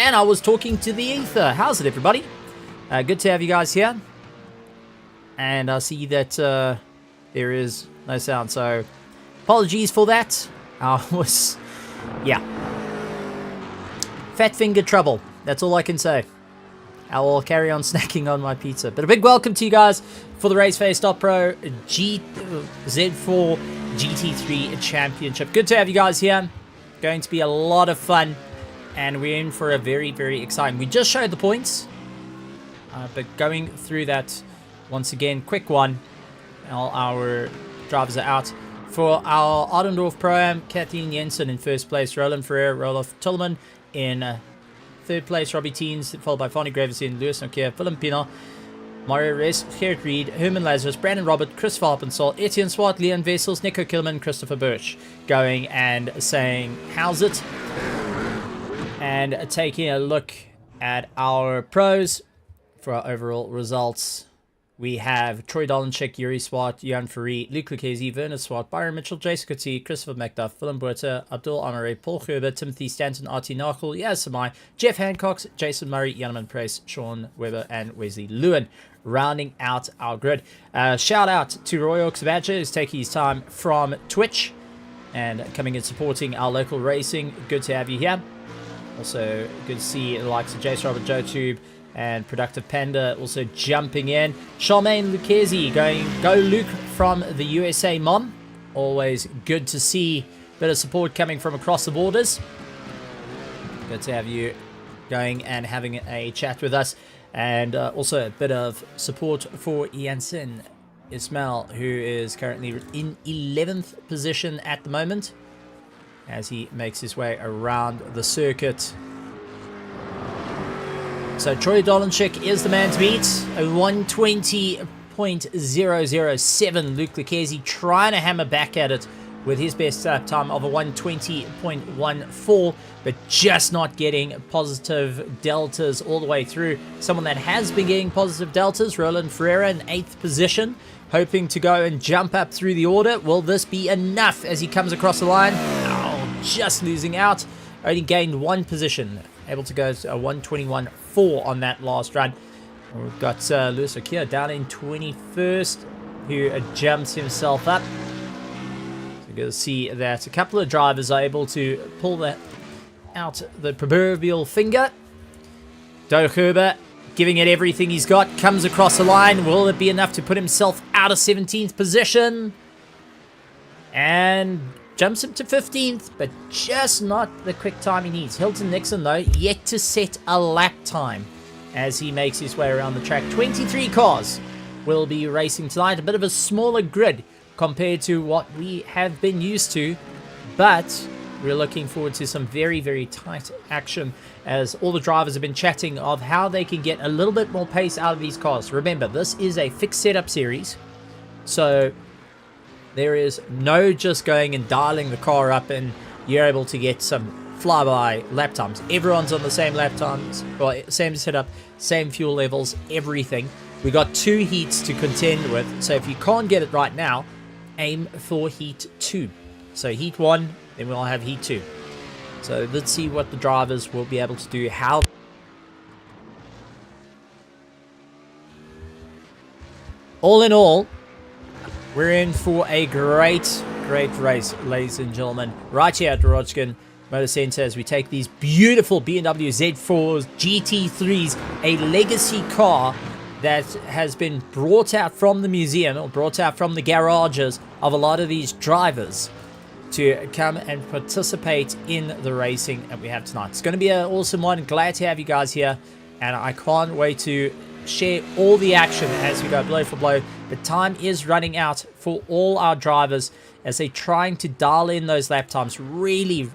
and I was talking to the ether. How's it, everybody? Good to have you guys here. And I see that there is no sound, so apologies for that. Yeah. Fat finger trouble. That's all I can say. I will carry on snacking on my pizza. But a big welcome to you guys for the RaceFace.Pro Z4 GT3 Championship. Good to have you guys here. Going to be a lot of fun. And we're in for a very, very exciting. We just showed the points. But going through that once again, quick one. All our drivers are out. For our Ardendorf Pro-Am, Kathleen Jensen in first place. Roland Ferrer, Roloff Tillman in third place. Robbie Teens, followed by Fonny Graversen, Lewis Nokia, Willem Pina, Mario Rest, Gerrit Reed, Herman Lazarus, Brandon Robert, Christopher Alpensol, Etienne Swart, Leon Vessels, Nico Kilman, Christopher Birch. Going and saying, how's it? And taking a look at our pros for our overall results. We have Troy Dolenchik, Yuri Swart, Jan Ferry, Luke Lucchese, Werner Swart, Byron Mitchell, Jason Coetzee, Christopher McDuff, Willem Buerta, Abdul Amare, Paul Gerber, Timothy Stanton, Artie Nachel, Yaz Samai, Jeff Hancock, Jason Murray, Janneman Price, Sean Weber, and Wesley Lewin. Rounding out our grid. Shout out to Roy Oxbadger, who's taking his time from Twitch and coming and supporting our local racing. Good to have you here. Also, good to see the likes of Jace Robert, Joe Tube, and Productive Panda also jumping in. Charmaine Lucchese going, go Luke from the USA Mom. Always good to see a bit of support coming from across the borders. Good to have you going and having a chat with us. And also a bit of support for Janssen Ismail, who is currently in 11th position at the moment as he makes his way around the circuit. So Troy Dolenchik is the man to beat. A 120.007. Luke Lucchese trying to hammer back at it with his best lap time of a 120.14, but just not getting positive deltas all the way through. Someone that has been getting positive deltas, Roland Ferreira in 8th position, hoping to go and jump up through the order. Will this be enough as he comes across the line? Oh, just losing out. Only gained one position. Able to go to a 121.4 on that last run. We've got Lewis Okia down in 21st, who jumps himself up. So you're going to see that a couple of drivers are able to pull that out the proverbial finger. Do Gerber giving it everything he's got. Comes across the line. Will it be enough to put himself out of 17th position? And jumps him to 15th, but just not the quick time he needs. Hilton Nixon, though, yet to set a lap time as he makes his way around the track. 23 cars will be racing tonight. A bit of a smaller grid compared to what we have been used to, but we're looking forward to some very, very tight action as all the drivers have been chatting of how they can get a little bit more pace out of these cars. Remember, this is a fixed setup series, so there is no just going and dialing the car up and you're able to get some flyby lap times. Everyone's on the same lap times, well, same setup, same fuel levels, everything. We got 2 heats to contend with, so if you can't get it right now, aim for heat 2. So heat 1, then we'll have heat 2. So let's see what the drivers will be able to do. How all in all, we're in for a great race, ladies and gentlemen, right here at the Rudskogen Motorsenter as we take these beautiful BMW Z4 GT3s, a legacy car that has been brought out from the museum or brought out from the garages of a lot of these drivers to come and participate in the racing that we have tonight. It's going to be an awesome one. Glad to have you guys here, and I can't wait to share all the action as we go blow for blow. The time is running out for all our drivers as they're trying to dial in those lap times, really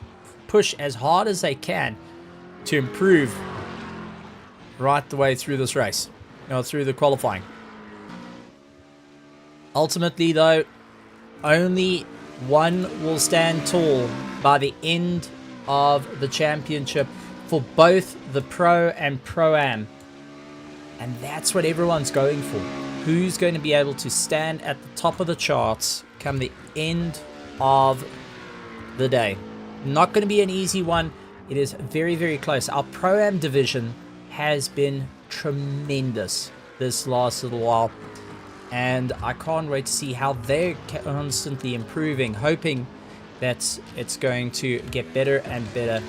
push as hard as they can to improve right the way through this race, through the qualifying. Ultimately, though, only one will stand tall by the end of the championship for both the Pro and Pro-Am. And that's what everyone's going for. Who's going to be able to stand at the top of the charts come the end of the day? Not going to be an easy one It is very, very close. Our Pro-Am division has been tremendous this last little while. And I can't wait to see how they're constantly improving, hoping that it's going to get better and better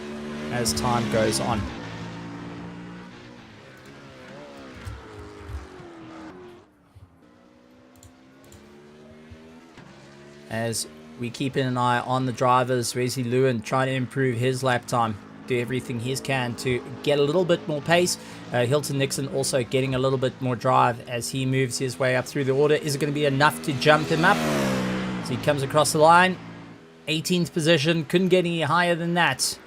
as time goes on. As we keep an eye on the drivers, Wesley Lewin trying to improve his lap time, do everything he can to get a little bit more pace. Hilton Nixon also getting a little bit more drive as he moves his way up through the order. Is it going to be enough to jump him up? So he comes across the line, 18th position, couldn't get any higher than that.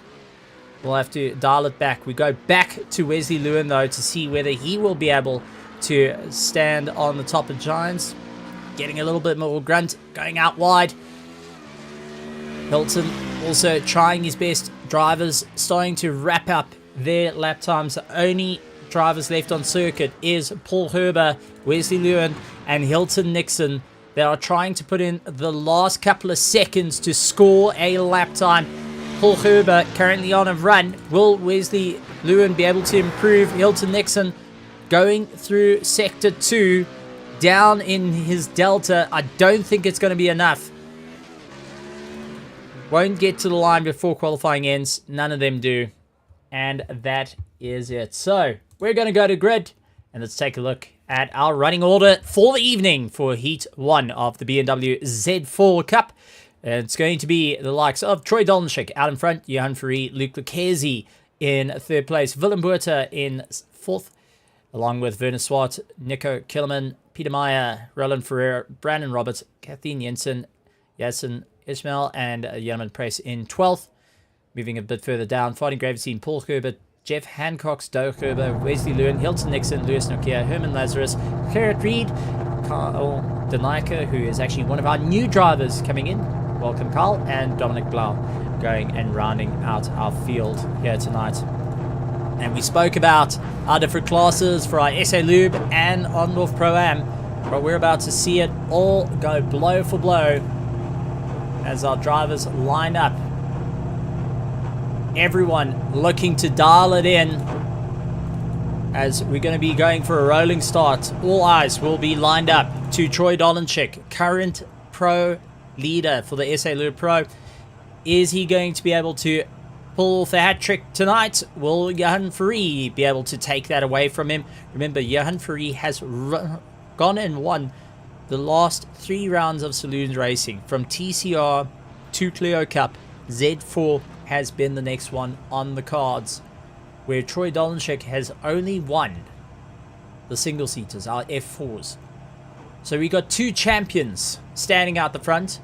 We'll have to dial it back. We go back to Wesley Lewin though to see whether he will be able to stand on the top of Giants. Getting a little bit more grunt, going out wide. Hilton also trying his best. Drivers starting to wrap up their lap times. The only drivers left on circuit is Paul Herber, Wesley Lewin, and Hilton Nixon. They are trying to put in the last couple of seconds to score a lap time. Paul Herber currently on a run. Will Wesley Lewin be able to improve? Hilton Nixon going through sector 2. Down in his delta. I don't think it's going to be enough. Won't get to the line before qualifying ends. None of them do. And that is it. So we're going to go to grid and let's take a look at our running order for the evening for Heat 1 of the BMW Z4 Cup. It's going to be the likes of Troy Dolnschik out in front, Johan Fourie, Luc Leclerc in third place, Willem Buerta in fourth, along with Werner Swart, Nico Killerman, Peter Meyer, Roland Ferrer, Brandon Roberts, Kathleen Jensen, Yasin Ismail, and Yerman Press in 12th. Moving a bit further down, Farding Gravestein, Paul Herbert, Jeff Hancock's Doe Herber, Wesley Lewin, Hilton Nixon, Lewis Nokia, Herman Lazarus, Gerrit Reed, Carl Denaika, who is actually one of our new drivers coming in. Welcome, Carl, and Dominic Blau going and rounding out our field here tonight. And we spoke about our different classes for our SA Lube and on North Pro-Am. But we're about to see it all go blow for blow as our drivers line up. Everyone looking to dial it in as we're going to be going for a rolling start. All eyes will be lined up to Troy Dolnschik, current pro leader for the SA Lube Pro. Is he going to be able to pull off a hat trick tonight? Will Johan Fourie be able to take that away from him? Remember, Johan Fourie has gone and won the last 3 rounds of saloon racing. From TCR to Clio Cup, Z4 has been the next one on the cards, where Troy Dolnschik has only won the single-seaters, our F4s. So we got 2 champions standing out the front.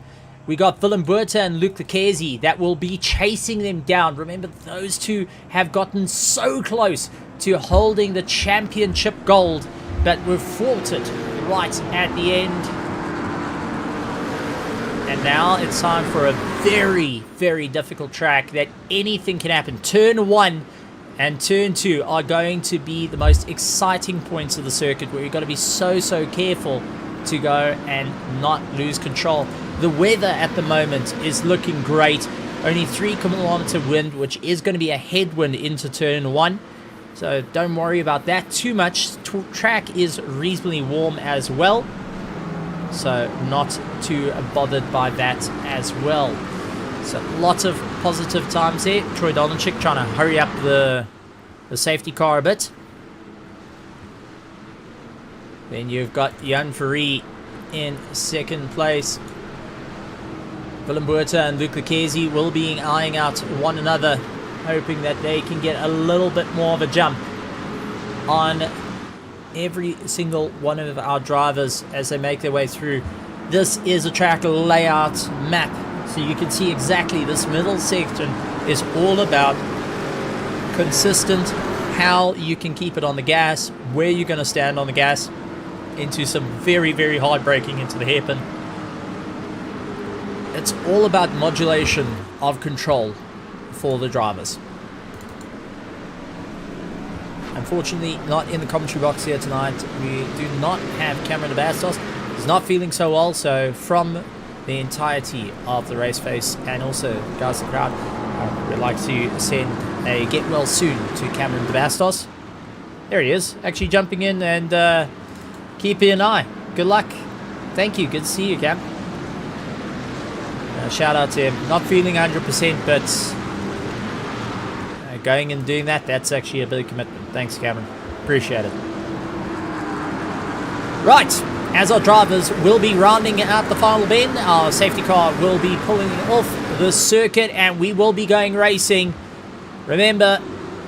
We got Willem Buerta and Luc Leclerc that will be chasing them down. Remember, those two have gotten so close to holding the championship gold, but were thwarted right at the end. And now it's time for a very, very difficult track that anything can happen. Turn 1 and turn 2 are going to be the most exciting points of the circuit, where you've got to be so careful to go and not lose control. The weather at the moment is looking great. Only 3-kilometer wind, which is going to be a headwind into turn 1. So don't worry about that too much. Track is reasonably warm as well. So not too bothered by that as well. So lots of positive times there. Troy Dolnschik trying to hurry up the safety car a bit. Then you've got Johan Fourie in second place. Willem Buerta and Luc Leclerc will be eyeing out one another, hoping that they can get a little bit more of a jump on every single one of our drivers as they make their way through. This is a track layout map, so you can see exactly this middle section is all about consistent, how you can keep it on the gas, where you're going to stand on the gas, into some very hard braking into the hairpin. It's all about modulation of control for the drivers. Unfortunately, not in the commentary box here tonight. We do not have Cameron Bastos. He's not feeling so well, so from the entirety of the race face and also guys in the crowd, we'd like to send a get well soon to Cameron DeBastos. There he is, actually jumping in and keeping an eye. Good luck. Thank you. Good to see you, Cam. Shout out to him. Not feeling 100%, but going and doing that, that's actually a big commitment. Thanks, Cameron. Appreciate it. Right. As our drivers will be rounding out the final bend, our safety car will be pulling off the circuit and we will be going racing. Remember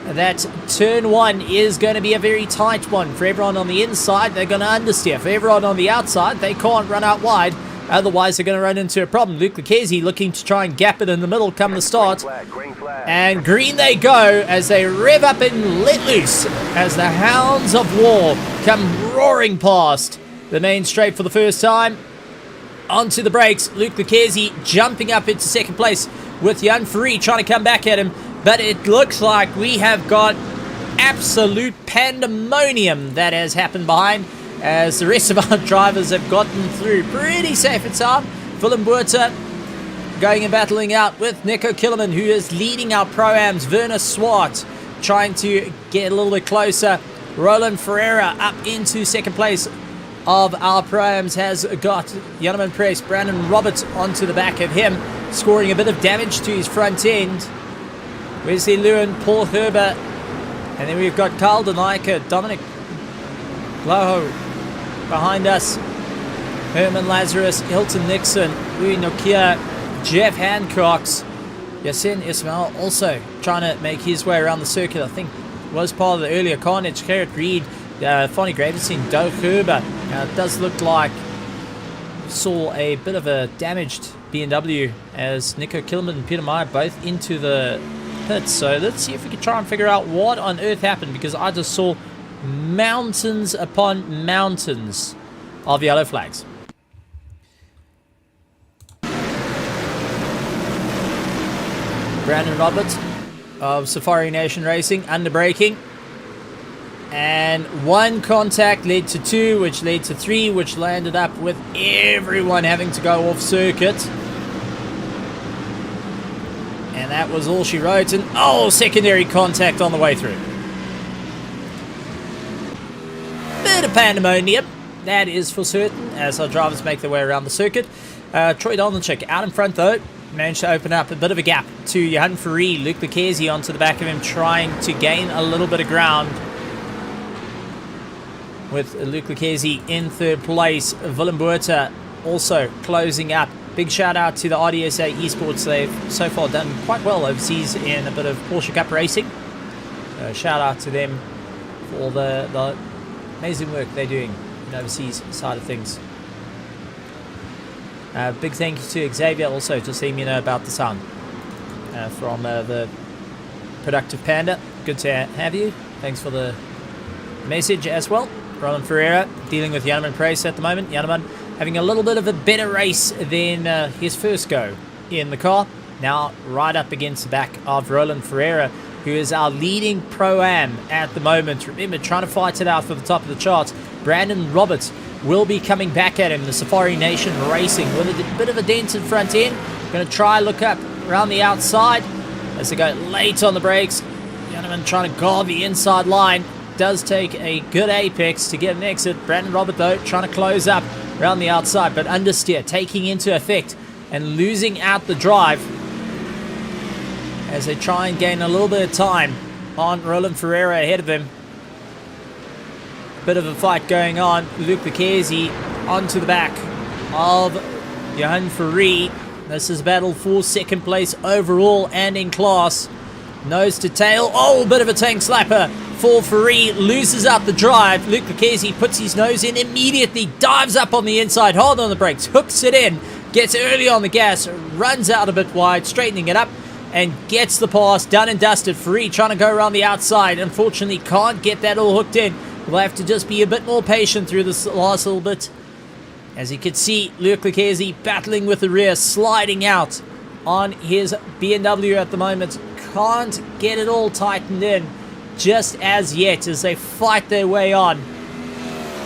that turn 1 is going to be a very tight one. For everyone on the inside, they're going to understeer. For everyone on the outside, they can't run out wide. Otherwise, they're going to run into a problem. Luke Lucchese looking to try and gap it in the middle come the start. Green flag. And green they go as they rev up and let loose as the hounds of war come roaring past the main straight for the first time. Onto the brakes. Luke Lucchese jumping up into second place with Jan Free trying to come back at him. But it looks like we have got absolute pandemonium that has happened behind as the rest of our drivers have gotten through pretty safe and sound. Willem Buerta going and battling out with Nico Killerman, who is leading our Pro-Ams. Werner Swart trying to get a little bit closer. Roland Ferreira up into second place of our Pro-Ams has got Jonathan Press, Brandon Roberts onto the back of him, scoring a bit of damage to his front end. Wesley Lewin, Paul Herber, and then we've got Carl Denijker, Dominic Gloho behind us, Herman Lazarus, Hilton Nixon, Louis Nokia, Jeff Hancox, Yasin Ismail also trying to make his way around the circuit. I think was part of the earlier carnage. Garrett Reed, Fonny Gravenstein, Doug Herber. It does look like saw a bit of a damaged BMW as Nico Kilman and Peter Meyer both into the pits. So let's see if we can try and figure out what on earth happened, because I just saw mountains upon mountains of yellow flags. Brandon Roberts of Safari Nation Racing under braking, and one contact led to two, which led to three, which landed up with everyone having to go off circuit. And that was all she wrote. And oh, secondary contact on the way through. Bit of pandemonium, that is for certain, as our drivers make their way around the circuit. Troy Dolnachik out in front though, managed to open up a bit of a gap to Johan Ferree. Luke Lucchese onto the back of him, trying to gain a little bit of ground. With Luke Lucchese in third place, Willem Buerta also closing up. Big shout out to the RDSA Esports. They've so far done quite well overseas in a bit of Porsche Cup racing. Shout out to them for the amazing work they're doing in the overseas side of things. Big thank you to Xavier also, just letting me know about the sound from the Productive Panda. Good to have you. Thanks for the message as well. Roland Ferreira dealing with Janeman Price at the moment. Janeman having a little bit of a better race than his first go in the car. Now right up against the back of Roland Ferreira, who is our leading Pro-Am at the moment. Remember, trying to fight it out for the top of the charts. Brandon Roberts will be coming back at him, the Safari Nation Racing, with a bit of a dented front end. Going to try look up around the outside as they go late on the brakes. Janeman trying to guard the inside line. Does take a good apex to get an exit. Brandon Robert though trying to close up around the outside, but understeer taking into effect and losing out the drive as they try and gain a little bit of time on Roland Ferreira ahead of him. Bit of a fight going on. Luke Lucchese onto the back of Johan Ferree. This is battle for second place overall and in class. Nose to tail. Oh, bit of a tank slapper for Ferree. Loses out the drive. Luke Lucchese puts his nose in immediately. Dives up on the inside. Hold on the brakes. Hooks it in. Gets early on the gas. Runs out a bit wide. Straightening it up. And gets the pass. Done and dusted. Ferree trying to go around the outside. Unfortunately can't get that all hooked in. We'll have to just be a bit more patient through this last little bit. As you can see, Luke Lucchese battling with the rear. Sliding out on his BMW at the moment. Can't get it all tightened in just as yet as they fight their way on.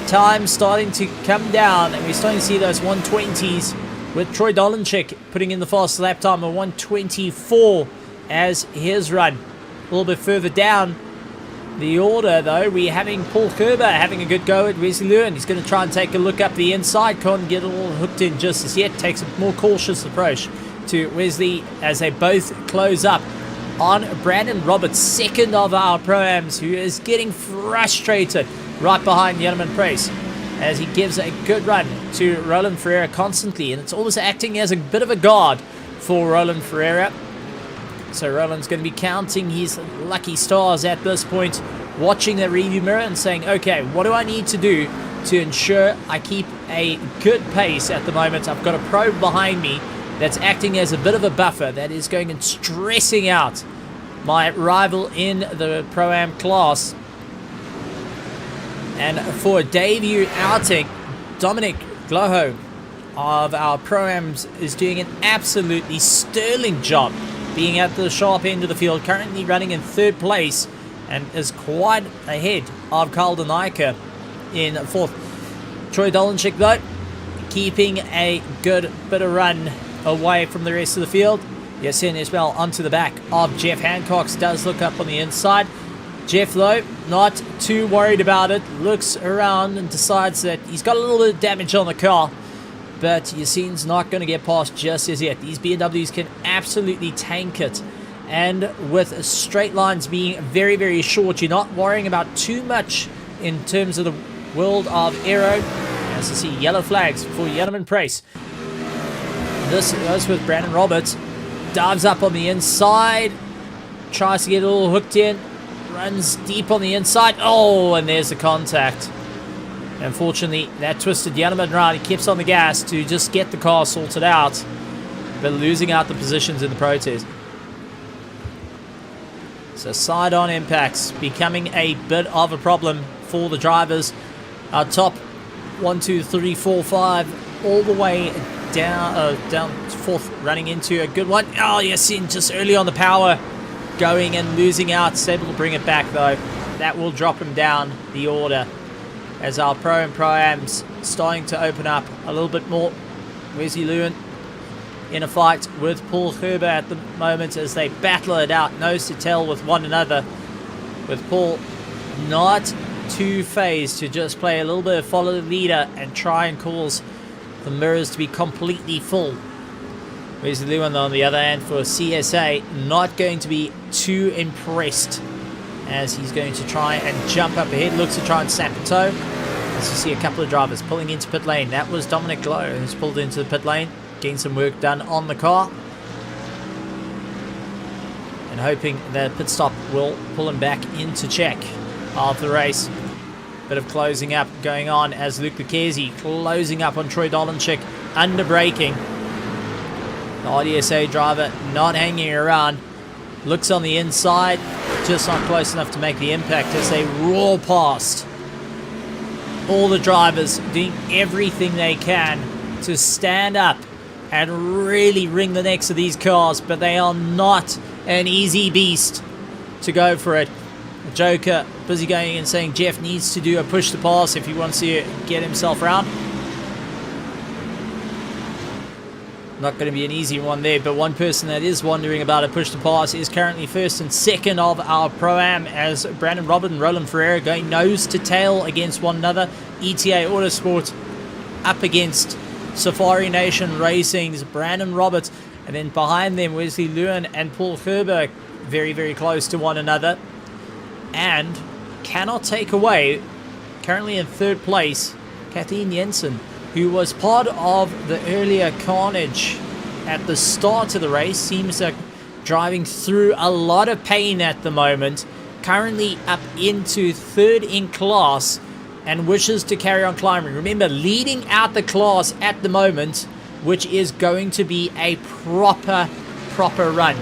Time starting to come down, and we're starting to see those 120s with Troy Dolanchik putting in the fastest lap time of 124 as his run. little bit further down the order, though, we're having Paul Gerber having a good go at Wesley Lewin. He's going to try and take a look up the inside. Can't get it all hooked in just as yet. Takes a more cautious approach to Wesley as they both close up on Brandon Roberts, second of our Pro-Ams, who is getting frustrated right behind Yanaman Price as he gives a good run to Roland Ferreira constantly, and it's almost acting as a bit of a guard for Roland Ferreira. So Roland's going to be counting his lucky stars at this point, watching the review mirror and saying, okay, what do I need to do to ensure I keep a good pace at the moment? I've got a Pro behind me that's acting as a bit of a buffer that is going and stressing out my rival in the Pro-Am class. And for a debut outing, Dominic Gloho of our Pro-Ams is doing an absolutely sterling job being at the sharp end of the field, currently running in third place and is quite ahead of Karl Denijker in fourth. Troy Dolenchik, though, keeping a good bit of run away from the rest of the field. Yasin Ismail onto the back of Jeff Hancock's, does look up on the inside. Jeff, though, not too worried about it, looks around and decides that he's got a little bit of damage on the car, but Yasin's not going to get past just as yet. These BMWs can absolutely tank it, and with straight lines being very, very short, you're not worrying about too much in terms of the world of aero. As you see, yellow flags for Yanaman Price. This goes with Brandon Roberts. Dives up on the inside, tries to get it all hooked in, runs deep on the inside. Oh, and there's the contact. Unfortunately, that twisted Yanaman around. He keeps on the gas to just get the car sorted out, but losing out the positions in the protest. So side-on impacts becoming a bit of a problem for the drivers. Our top 1, 2, 3, 4, 5, all the way down fourth, running into a good one. Oh, yes, in just early on the power, going and losing out. It's able to bring it back, though. That will drop him down the order as our Pro and Pro-Ams starting to open up a little bit more. Wesley Lewin in a fight with Paul Gerber at the moment as they battle it out nose to tail with one another, with Paul not too phased to just play a little bit of follow the leader and try and cause the mirrors to be completely full. Wesley Lewin, on the other hand, for CSA, not going to be too impressed as he's going to try and jump up ahead, looks to try and snap a toe. As you see a couple of drivers pulling into pit lane. That was Dominic Glow who's pulled into the pit lane, getting some work done on the car, and hoping that pit stop will pull him back into check of the race. Bit of closing up going on as Luke Lucchesi closing up on Troy Dolenchik, under braking. The RDSA driver not hanging around, looks on the inside, just not close enough to make the impact as they roar past. All the drivers doing everything they can to stand up and really wring the necks of these cars, but they are not an easy beast to go for it. The Joker busy going and saying Jeff needs to do a push to pass if he wants to get himself around. Not going to be an easy one there, but one person that is wondering about a push to pass is currently first and second of our Pro-Am as Brandon Robert and Roland Ferreira going nose to tail against one another. ETA Autosport up against Safari Nation Racing's Brandon Roberts, and then behind them Wesley Lewin and Paul Gerber very, very close to one another. And cannot take away, currently in third place, Kathleen Jensen, who was part of the earlier carnage at the start of the race. Seems like driving through a lot of pain at the moment, currently up into third in class and wishes to carry on climbing. Remember, leading out the class at the moment, which is going to be a proper run.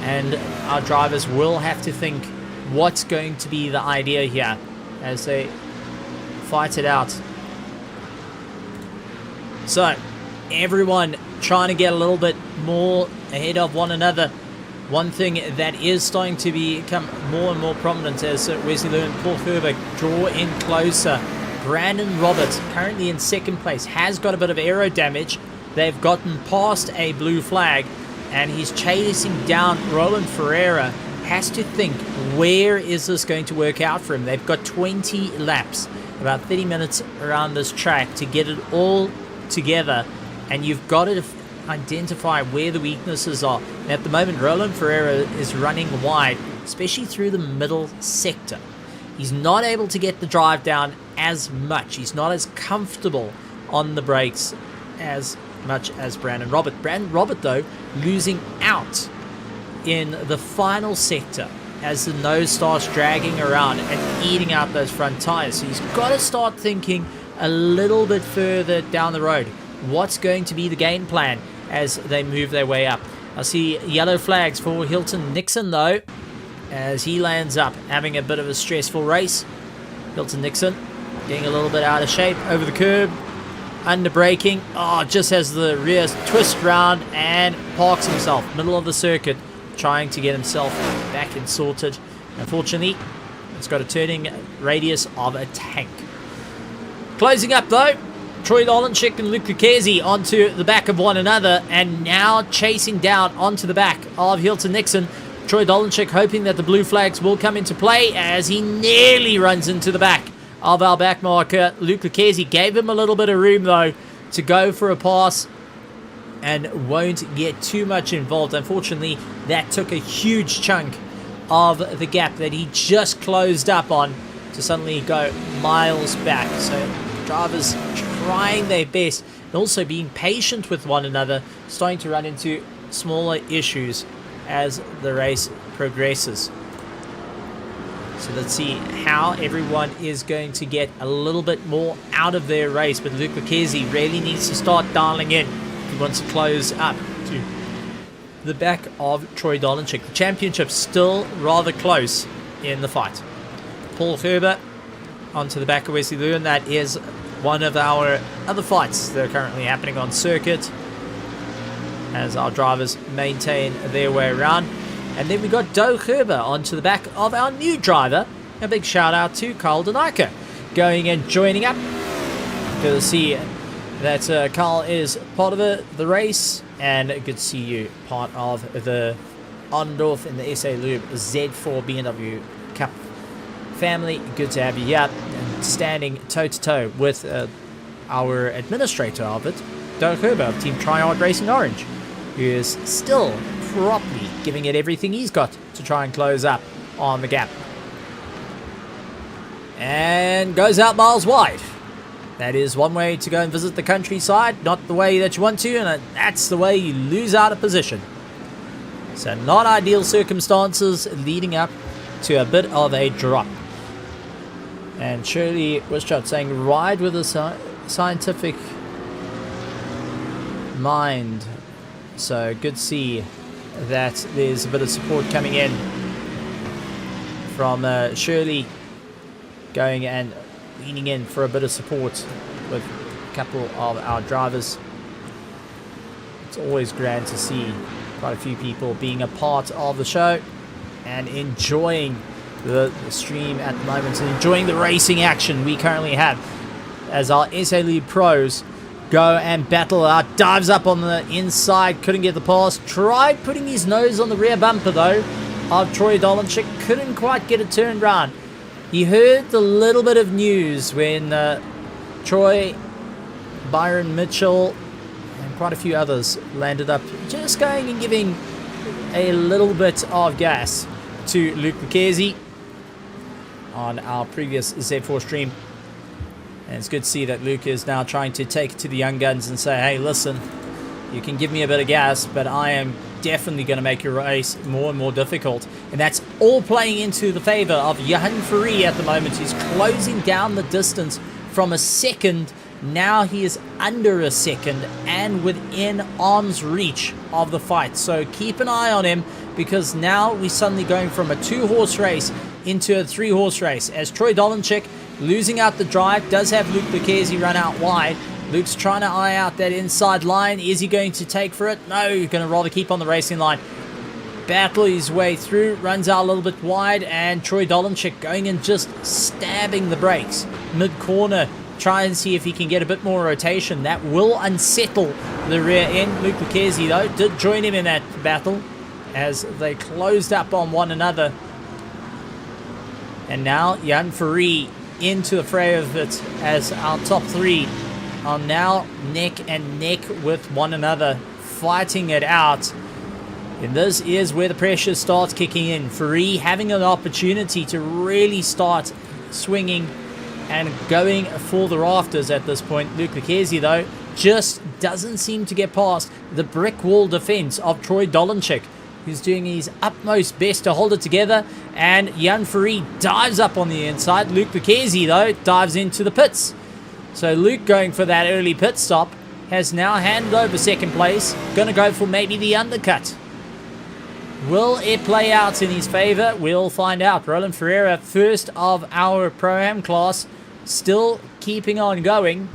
And our drivers will have to think what's going to be the idea here as they fight it out. So, everyone trying to get a little bit more ahead of one another. One thing that is starting to become more and more prominent as Wesley Lewin and Paul Gerber draw in closer. Brandon Roberts, currently in second place, has got a bit of aero damage. They've gotten past a blue flag, and he's chasing down Roland Ferreira. Has to think, where is this going to work out for him? They've got 20 laps, about 30 minutes around this track to get it all together, and you've got to identify where the weaknesses are. And at the moment, Roland Ferreira is running wide, especially through the middle sector. He's not able to get the drive down as much. He's not as comfortable on the brakes as much as Brandon Robert. Brandon Robert, though, losing out in the final sector as the nose starts dragging around and eating out those front tires. So he's got to start thinking a little bit further down the road. What's going to be the game plan as they move their way up? I see yellow flags for Hilton Nixon, though, as he lands up having a bit of a stressful race. Hilton Nixon getting a little bit out of shape over the curb, under braking. Oh, just has the rear twist round and parks himself middle of the circuit, trying to get himself back and sorted. Unfortunately, it's got a turning radius of a tank. Closing up, though, Troy Dolenchik and Luke Lucchesi onto the back of one another, and now chasing down onto the back of Hilton Nixon. Troy Dolenchik hoping that the blue flags will come into play as he nearly runs into the back of our back marker. Luke Lucchesi gave him a little bit of room, though, to go for a pass and won't get too much involved. Unfortunately, that took a huge chunk of the gap that he just closed up on to suddenly go miles back. So drivers trying their best and also being patient with one another, starting to run into smaller issues as the race progresses. So let's see how everyone is going to get a little bit more out of their race. But Luke Lucchesi really needs to start dialing in if he wants to close up to the back of Troy Dolenchik. The championship still rather close in the fight. Paul Gerber onto the back of Wesley Lewin. That is one of our other fights that are currently happening on circuit as our drivers maintain their way around. And then we got Doe Gerber onto the back of our new driver. A big shout out to Carl Denijker going and joining up. Good to see that Carl is part of the race, and good to see you part of the Ondorf in the SA Lube Z4 BMW Cup family. Good to have you here and standing toe to toe with our administrator of it, Doe Gerber of Team Tryhard Racing Orange, who is still properly giving it everything he's got to try and close up on the gap. And goes out miles wide. That is one way to go and visit the countryside, not the way that you want to, and that's the way you lose out of position. So not ideal circumstances leading up to a bit of a drop. And Shirley Wischott saying, ride with a scientific mind. So good to see that there's a bit of support coming in from Shirley, going and leaning in for a bit of support with a couple of our drivers. It's always grand to see quite a few people being a part of the show and enjoying the stream at the moment and enjoying the racing action we currently have as our SA League pros go and battle out. Dives up on the inside, couldn't get the pass. Tried putting his nose on the rear bumper, though, of Troy Dolenchik. Couldn't quite get it turned round. He heard the little bit of news when Troy, Byron Mitchell, and quite a few others landed up just going and giving a little bit of gas to Luke Lucchesi on our previous Z4 stream. And it's good to see that Luke is now trying to take it to the young guns and say, hey, listen, you can give me a bit of gas, but I am definitely going to make your race more and more difficult. And that's all playing into the favor of Johan Fourie at the moment. He's closing down the distance from a second. Now he is under a second and within arm's reach of the fight. So keep an eye on him, because now we're suddenly going from a 2-horse race into a 3-horse race as Troy Dolenchik, losing out the drive, does have Luke Lucchesi run out wide. Luke's trying to eye out that inside line. Is he going to take for it? No, he's going to rather keep on the racing line. Battle his way through, runs out a little bit wide, and Troy Dolenchik going and just stabbing the brakes mid-corner, try and see if he can get a bit more rotation. That will unsettle the rear end. Luke Lucchesi, though, did join him in that battle as they closed up on one another. And now Jan Fourie into the fray of it, as our top three are now neck and neck with one another, fighting it out. And this is where the pressure starts kicking in. Fourie having an opportunity to really start swinging and going for the rafters at this point. Luke Lucchesi, though, just doesn't seem to get past the brick wall defense of Troy Dolenchik, who's doing his utmost best to hold it together. And Jan Fourie dives up on the inside. Luke Lucchesi, though, dives into the pits. So Luke, going for that early pit stop, has now handed over second place. Going to go for maybe the undercut. Will it play out in his favor? We'll find out. Roland Ferreira, first of our Pro-Am class, still keeping on going.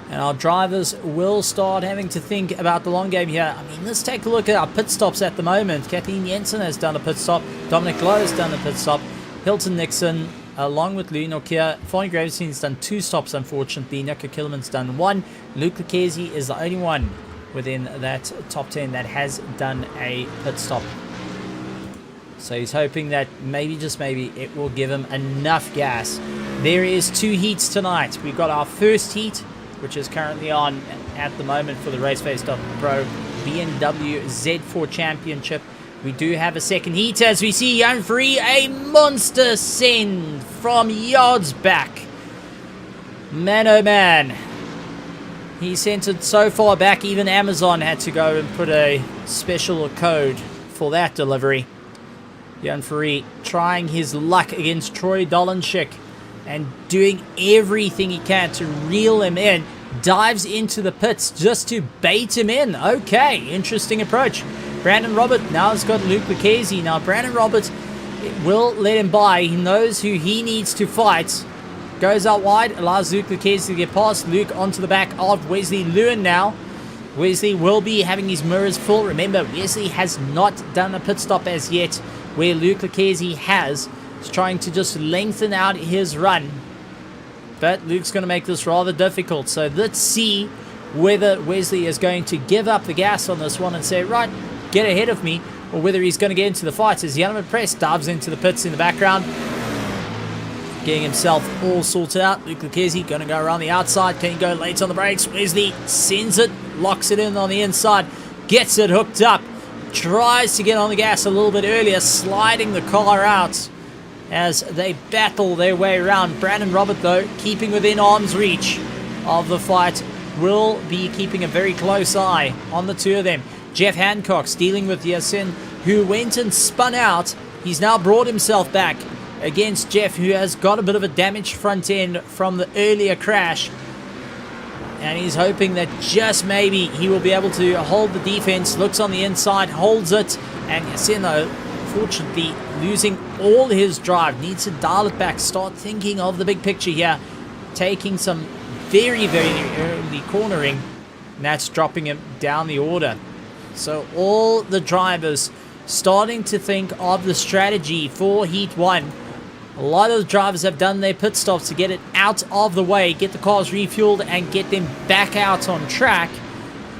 And our drivers will start having to think about the long game here. I mean, let's take a look at our pit stops at the moment. Kathleen Jensen has done a pit stop. Dominic Lowe has done a pit stop. Hilton Nixon, along with Louis Nokia. Fonny Gravestein's done 2 stops, unfortunately. Nico Kilman's done 1. Luke Lucchesi is the only one within that top 10 that has done a pit stop. So he's hoping that maybe, just maybe, it will give him enough gas. There is 2 heats tonight. We've got our first heat, which is currently on at the moment for the RaceFace.Pro BMW Z4 Championship. We do have a second heat as we see Jan Fourie, a monster send from yards back. Man, oh man. He sent it so far back, even Amazon had to go and put a special code for that delivery. Jan Fourie trying his luck against Troy Dolenchik and doing everything he can to reel him in. Dives into the pits just to bait him in. Okay, interesting approach. Brandon Robert now has got Luke Lucchesi. Now Brandon Robert will let him by. He knows who he needs to fight. Goes out wide, allows Luke Lucchesi to get past. Luke onto the back of Wesley Lewin now. Wesley will be having his mirrors full. Remember, Wesley has not done a pit stop as yet, where Luke Lucchesi has. He's trying to just lengthen out his run. But Luke's going to make this rather difficult. So let's see whether Wesley is going to give up the gas on this one and say, right, get ahead of me, or whether he's going to get into the fight as Yannick Press dives into the pits in the background, getting himself all sorted out. Luke Lucchesi going to go around the outside. Can he go late on the brakes? Wesley sends it, locks it in on the inside, gets it hooked up, tries to get on the gas a little bit earlier, sliding the car out as they battle their way around. Brandon Robert, though, keeping within arm's reach of the fight, will be keeping a very close eye on the two of them. Jeff Hancock's dealing with Yasin, who went and spun out. He's now brought himself back against Jeff, who has got a bit of a damaged front end from the earlier crash. And he's hoping that just maybe he will be able to hold the defense. Looks on the inside, holds it, and Yasin, though, fortunately losing all his drive, needs to dial it back, start thinking of the big picture here, taking some very, very early cornering, and that's dropping him down the order. So all the drivers starting to think of the strategy for Heat 1. A lot of the drivers have done their pit stops to get it out of the way, get the cars refueled, and get them back out on track,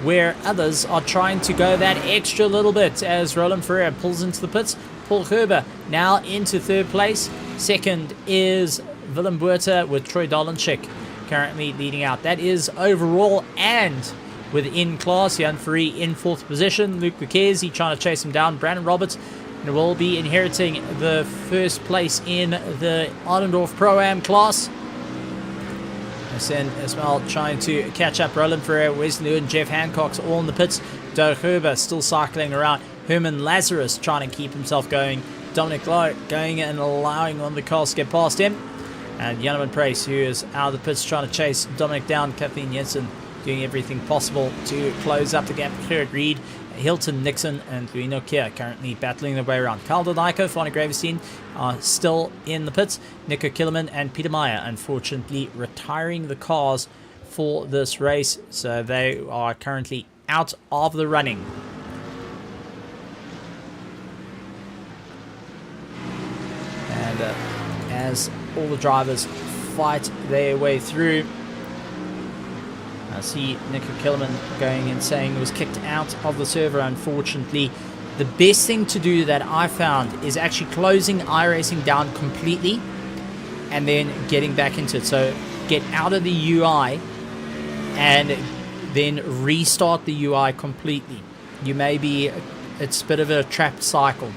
where others are trying to go that extra little bit as Roland Ferreira pulls into the pits. Paul Gerber now into third place. Second is Willem Buerta with Troy Dolenchik currently leading out. That is overall and within class. Jan Fourie in fourth position. Luke Lucchesi trying to chase him down. Brandon Roberts will be inheriting the first place in the Arlendorf Pro-Am class. Sen as well trying to catch up. Roland Ferreira, Wesley Lewin, Jeff Hancock's all in the pits. Doug Herber still cycling around. Herman Lazarus trying to keep himself going. Dominic Lowe going and allowing one of the cars to get past him. And Janneman Price, who is out of the pits trying to chase Dominic down. Kathleen Jensen doing everything possible to close up the gap. Kurt Reed, Hilton Nixon, and Louis Nokia currently battling their way around. Carl Doniko, Fonny Gravestein are still in the pits. Nico Killerman and Peter Meyer, unfortunately, retiring the cars for this race. So they are currently out of the running. And as all the drivers fight their way through. I see Nico Kilman going and saying he was kicked out of the server, unfortunately. The best thing to do that I found is actually closing iRacing down completely and then getting back into it. So get out of the UI and then restart the UI completely. You may be, it's a bit of a trapped cycle.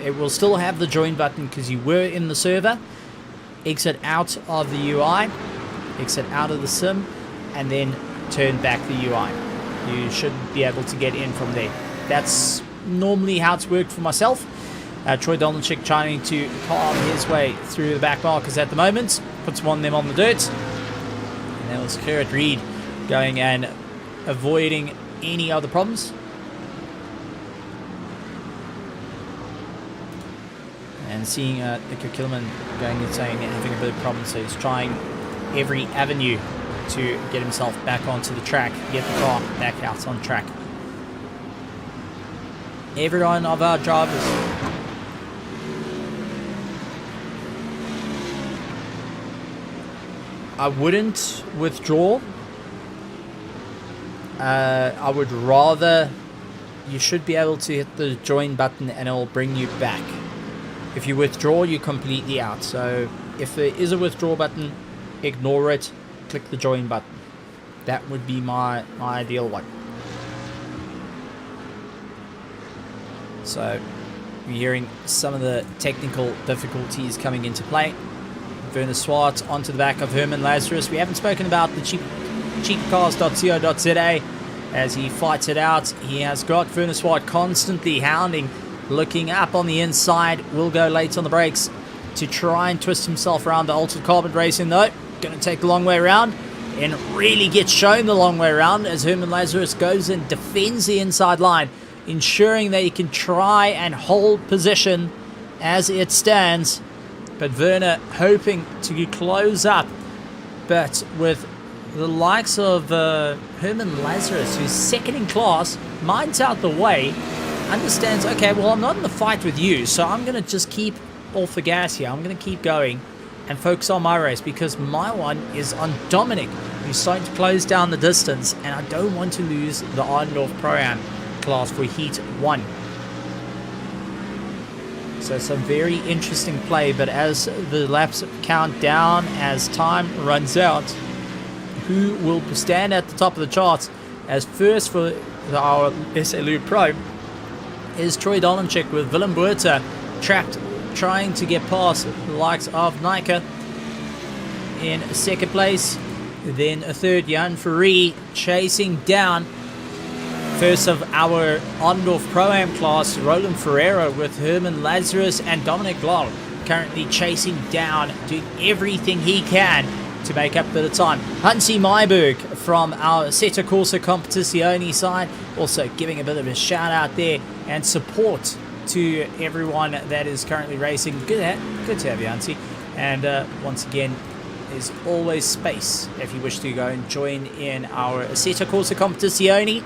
It will still have the join button because you were in the server. Exit out of the UI, exit out of the sim, and then turn back the UI. You should be able to get in from there. That's normally how it's worked for myself. Troy Dolnchik trying to palm his way through the back markers at the moment. Puts one of them on the dirt. And that was Kurt Reed going and avoiding any other problems. And seeing Nico Kilman going and saying having a bit of problems, so he's trying every avenue to get himself back onto the track, get the car back out on track. Every one of our drivers I wouldn't withdraw. I would rather, you should be able to hit the join button and it'll bring you back. If you withdraw, you're completely out. So if there is a withdraw button, ignore it, click the join button. That would be my ideal one. So we're hearing some of the technical difficulties coming into play. Werner Swart onto the back of Herman Lazarus. We haven't spoken about the cheapcars.co.za as he fights it out. He has got Werner Swart constantly hounding, looking up on the inside. Will go late on the brakes to try and twist himself around the Altered Carbon Racing though. Going to take the long way around and really gets shown the long way around as Herman Lazarus goes and defends the inside line, ensuring that he can try and hold position as it stands. But Werner hoping to close up. But with the likes of Herman Lazarus, who's second in class, mind's out the way, understands, okay, well, I'm not in the fight with you, so I'm going to just keep off the gas here. I'm going to keep going and focus on my race because my one is on Dominic, who's starting to close down the distance, and I don't want to lose the Arndorf Pro-Am class for Heat 1. So some very interesting play, but as the laps count down, as time runs out, who will stand at the top of the charts as first for our SLU Pro is Troy Dolanchik with Willem Buerta trapped, trying to get past the likes of Nika in second place. Then a third, Jan Ferree chasing down first of our Arndorf Pro-Am class, Roland Ferreira with Herman Lazarus and Dominic Lal currently chasing down, doing everything he can to make up a bit of time. Hansi Myberg from our Setta Corsa Competizione side also giving a bit of a shout out there and support to everyone that is currently racing. Good to have you, Hansi. And once again, there's always space if you wish to go and join in our Setta Corsa Competizione.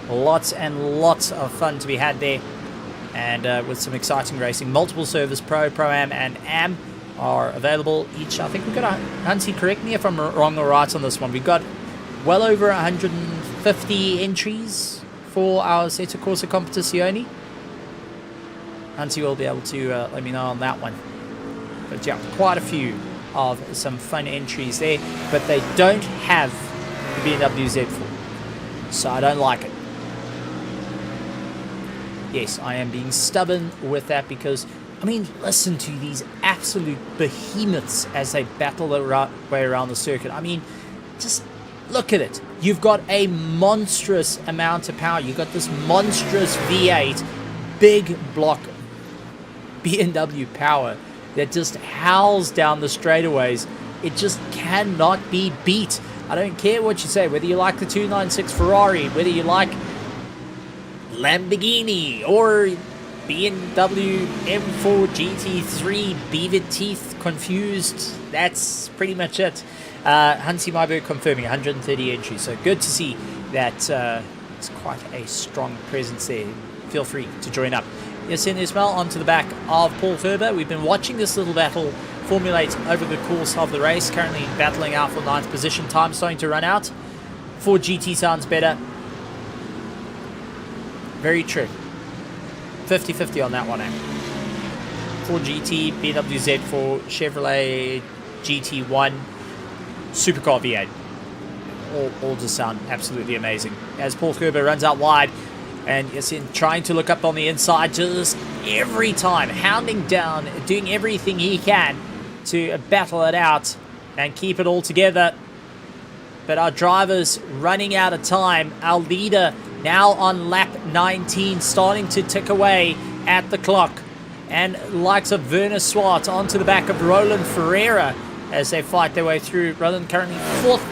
Lots and lots of fun to be had there, and with some exciting racing. Multiple servers, Pro-Am and Am are available each. I think we've got Hansi, correct me if I'm wrong or right on this one. We've got well over 150 entries for our Setta Corsa Competizione. Hansi will be able to let me know on that one. But yeah, quite a few of some fun entries there, but they don't have the BMW Z4, so I don't like it. Yes, I am being stubborn with that because, I mean, listen to these absolute behemoths as they battle their way around the circuit. I mean, just look at it. You've got a monstrous amount of power. You've got this monstrous V8, big block BMW power that just howls down the straightaways. It just cannot be beat. I don't care what you say, whether you like the 296 Ferrari, whether you like Lamborghini or BMW M4 GT3, beaver teeth confused. That's pretty much it. Hansi Myberg confirming 130 entries, so good to see that it's quite a strong presence there. Feel free to join up. Yasin Ismail onto the back of Paul Ferber. We've been watching this little battle formulate over the course of the race. Currently battling out for 9th position. Time starting to run out. 4 GT sounds better. Very true. 50-50 on that one, eh? 4 GT, BMW Z4, Chevrolet GT1, Supercar V8. All just sound absolutely amazing. As Paul Gerber runs out wide, and is in trying to look up on the inside, just every time, hounding down, doing everything he can to battle it out and keep it all together. But our driver's running out of time. Our leader now on lap 19, starting to tick away at the clock. And likes of Werner Swart onto the back of Roland Ferreira as they fight their way through. Roland currently 4th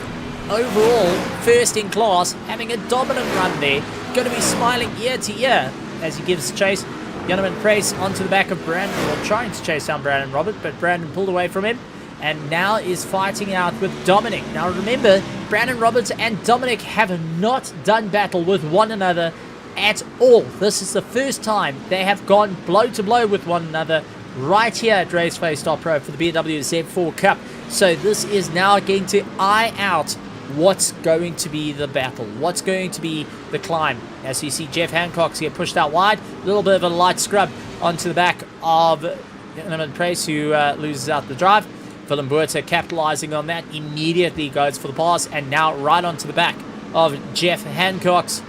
overall, 1st in class, having a dominant run there. Going to be smiling ear to ear as he gives chase. Jonathan Price onto the back of Brandon, well, trying to chase down Brandon Robert, but Brandon pulled away from him. And now is fighting out with Dominic. Now remember, Brandon Roberts and Dominic have not done battle with one another at all. This is the first time they have gone blow to blow with one another right here at RaceFace.Pro for the BMW Z4 Cup. So this is now going to eye out what's going to be the battle, what's going to be the climb. As you see Jeff Hancock's get pushed out wide, a little bit of a light scrub onto the back of Jonathan Price, who loses out the drive. Willem Buerta capitalizing on that, immediately goes for the pass, and now right onto the back of Jeff Hancock's.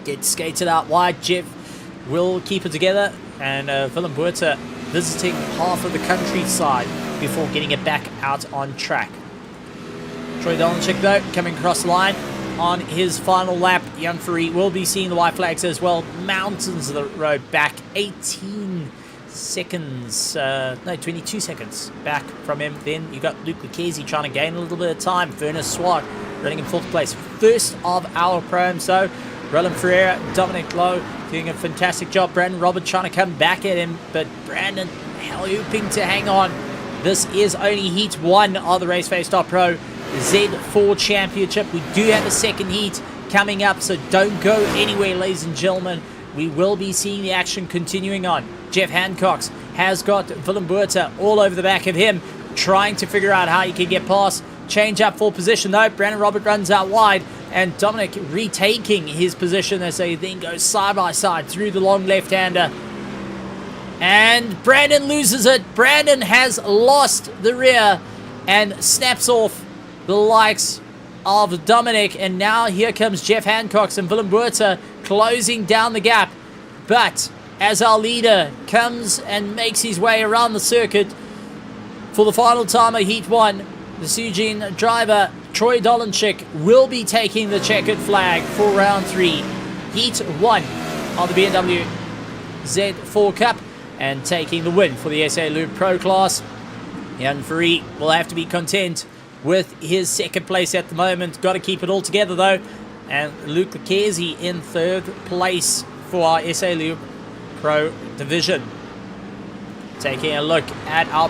Gets skated out wide. Jeff will keep it together, and Willem Buerta visiting half of the countryside before getting it back out on track. Troy Dolanchik, though, coming across the line on his final lap. Jan Fourie will be seeing the white flags as well. Mountains of the road back. 18 seconds, no, 22 seconds back from him. Then you got Luke Lucchese trying to gain a little bit of time. Werner Swart running in 4th place. First of our proms, so Roland Ferreira, Dominic Lowe doing a fantastic job. Brandon Robert trying to come back at him, but Brandon hoping to hang on. This is only heat 1 of the RaceFace.Pro Z4 Championship. We do have a second heat coming up, so don't go anywhere, ladies and gentlemen. We will be seeing the action continuing on. Jeff Hancock's has got Willem Buerta all over the back of him, trying to figure out how he can get past. Change up for position, though. Brandon Robert runs out wide, and Dominic retaking his position as they then go side by side through the long left-hander. And Brandon loses it. Brandon has lost the rear and snaps off the likes of Dominic. And now here comes Jeff Hancock's and Willem Buerta closing down the gap. But as our leader comes and makes his way around the circuit for the final time of Heat 1, the Sujin driver, Troy Dolanchik, will be taking the checkered flag for round 3. Heat 1 of the BMW Z4 Cup, and taking the win for the SA Loop Pro class. Jan Fourie will have to be content with his 2nd place at the moment. Got to keep it all together, though. And Luke Lucchese in 3rd place for our SA Loop Pro division. Taking a look at our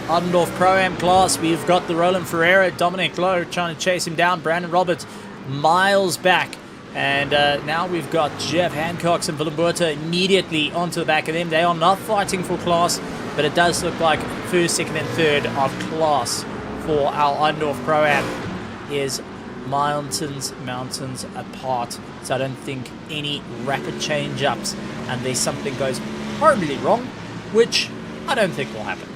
Ottendorf Pro-Am class, we've got the Roland Ferreira, Dominic Lowe trying to chase him down. Brandon Roberts miles back. And now we've got Jeff Hancock's and Willem Buerta immediately onto the back of them. They are not fighting for class, but it does look like 1st, 2nd, and 3rd of class for our Ottendorf Pro-Am is mountains apart. So I don't think any rapid change-ups unless something goes horribly wrong, which I don't think will happen.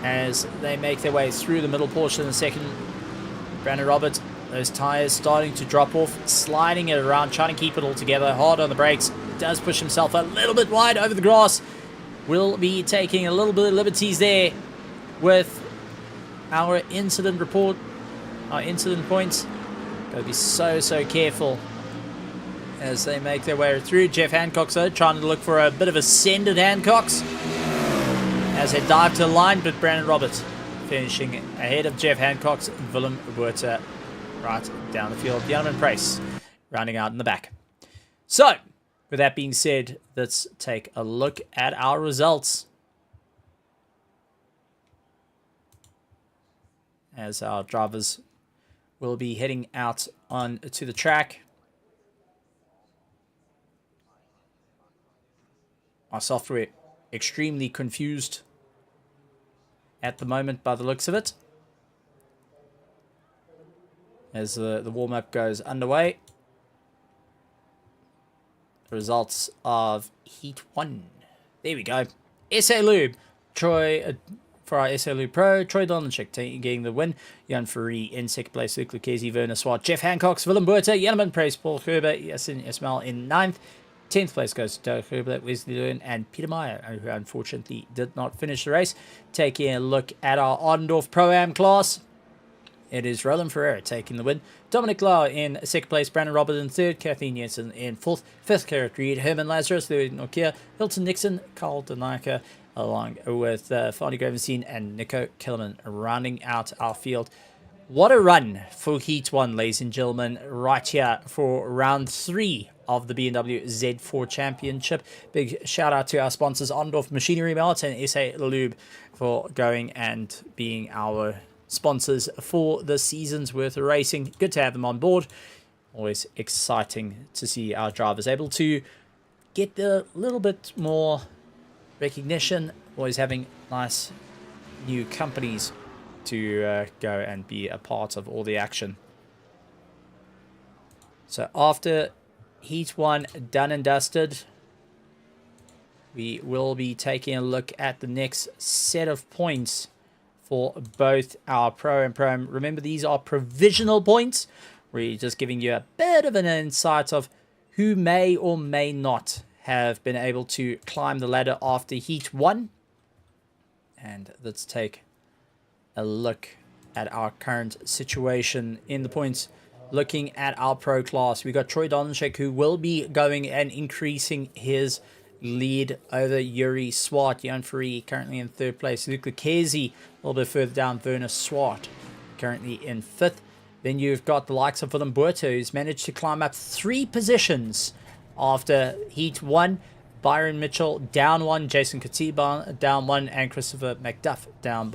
As they make their way through the middle portion of the second, Brandon Roberts, those tires starting to drop off, sliding it around, trying to keep it all together, hard on the brakes, does push himself a little bit wide over the grass. Will be taking a little bit of liberties there with our incident report, our incident points. Gotta be so careful as they make their way through. Jeff Hancock's though, trying to look for a bit of ascended Hancock's as they dive to the line, but Brandon Roberts finishing ahead of Jeff Hancock's and Willem Buerta right down the field. Jan Price rounding out in the back. So, with that being said, let's take a look at our results. As our drivers will be heading out on to the track. Our software extremely confused at the moment by the looks of it. As the warm-up goes underway. The results of Heat 1. There we go. SA Lube. Troy, for our SA Lube Pro, Troy Donlenchik getting the win. Jan Ferrari in second place. Luke Lucchesi, Werner Swart, Jeff Hancock, Willem Buerta, Janneman Praise, Paul Gerber, Yasin Ismail in 9th. 10th place goes to Doug Herbert, Wesley Lewin, and Peter Meyer, who unfortunately did not finish the race. Taking a look at our Oddendorf Pro-Am class. It is Roland Ferreira taking the win. Dominic Lau in second place. Brandon Roberts in third. Kathleen Jensen in fourth. Fifth, Garrett Reed. Herman Lazarus. Louis Nokia. Hilton Nixon. Carl Denaika. Along with Farney Gravenstein and Nico Killerman rounding out our field. What a run for Heat 1, ladies and gentlemen. Right here for round 3 of the BMW Z4 Championship. Big shout out to our sponsors, Ondorf Machinery Mart and SA Lube, for going and being our sponsors for the season's worth of racing. Good to have them on board. Always exciting to see our drivers able to get a little bit more recognition. Always having nice new companies to go and be a part of all the action. So after Heat 1 done and dusted, we will be taking a look at the next set of points for both our Pro and Pro. Remember, these are provisional points. We're just giving you a bit of an insight of who may or may not have been able to climb the ladder after Heat 1. And let's take a look at our current situation in the points. Looking at our Pro class, we got Troy Donlenchik, who will be going and increasing his lead over Yuri Swart. Jan Ferrari currently in third place. Luke Lucchesi a little bit further down. Werner Swart currently in fifth. Then you've got the likes of Willem Buerta, who's managed to climb up 3 positions after Heat 1. Byron Mitchell down 1, Jason Katiba down 1, and Christopher McDuff down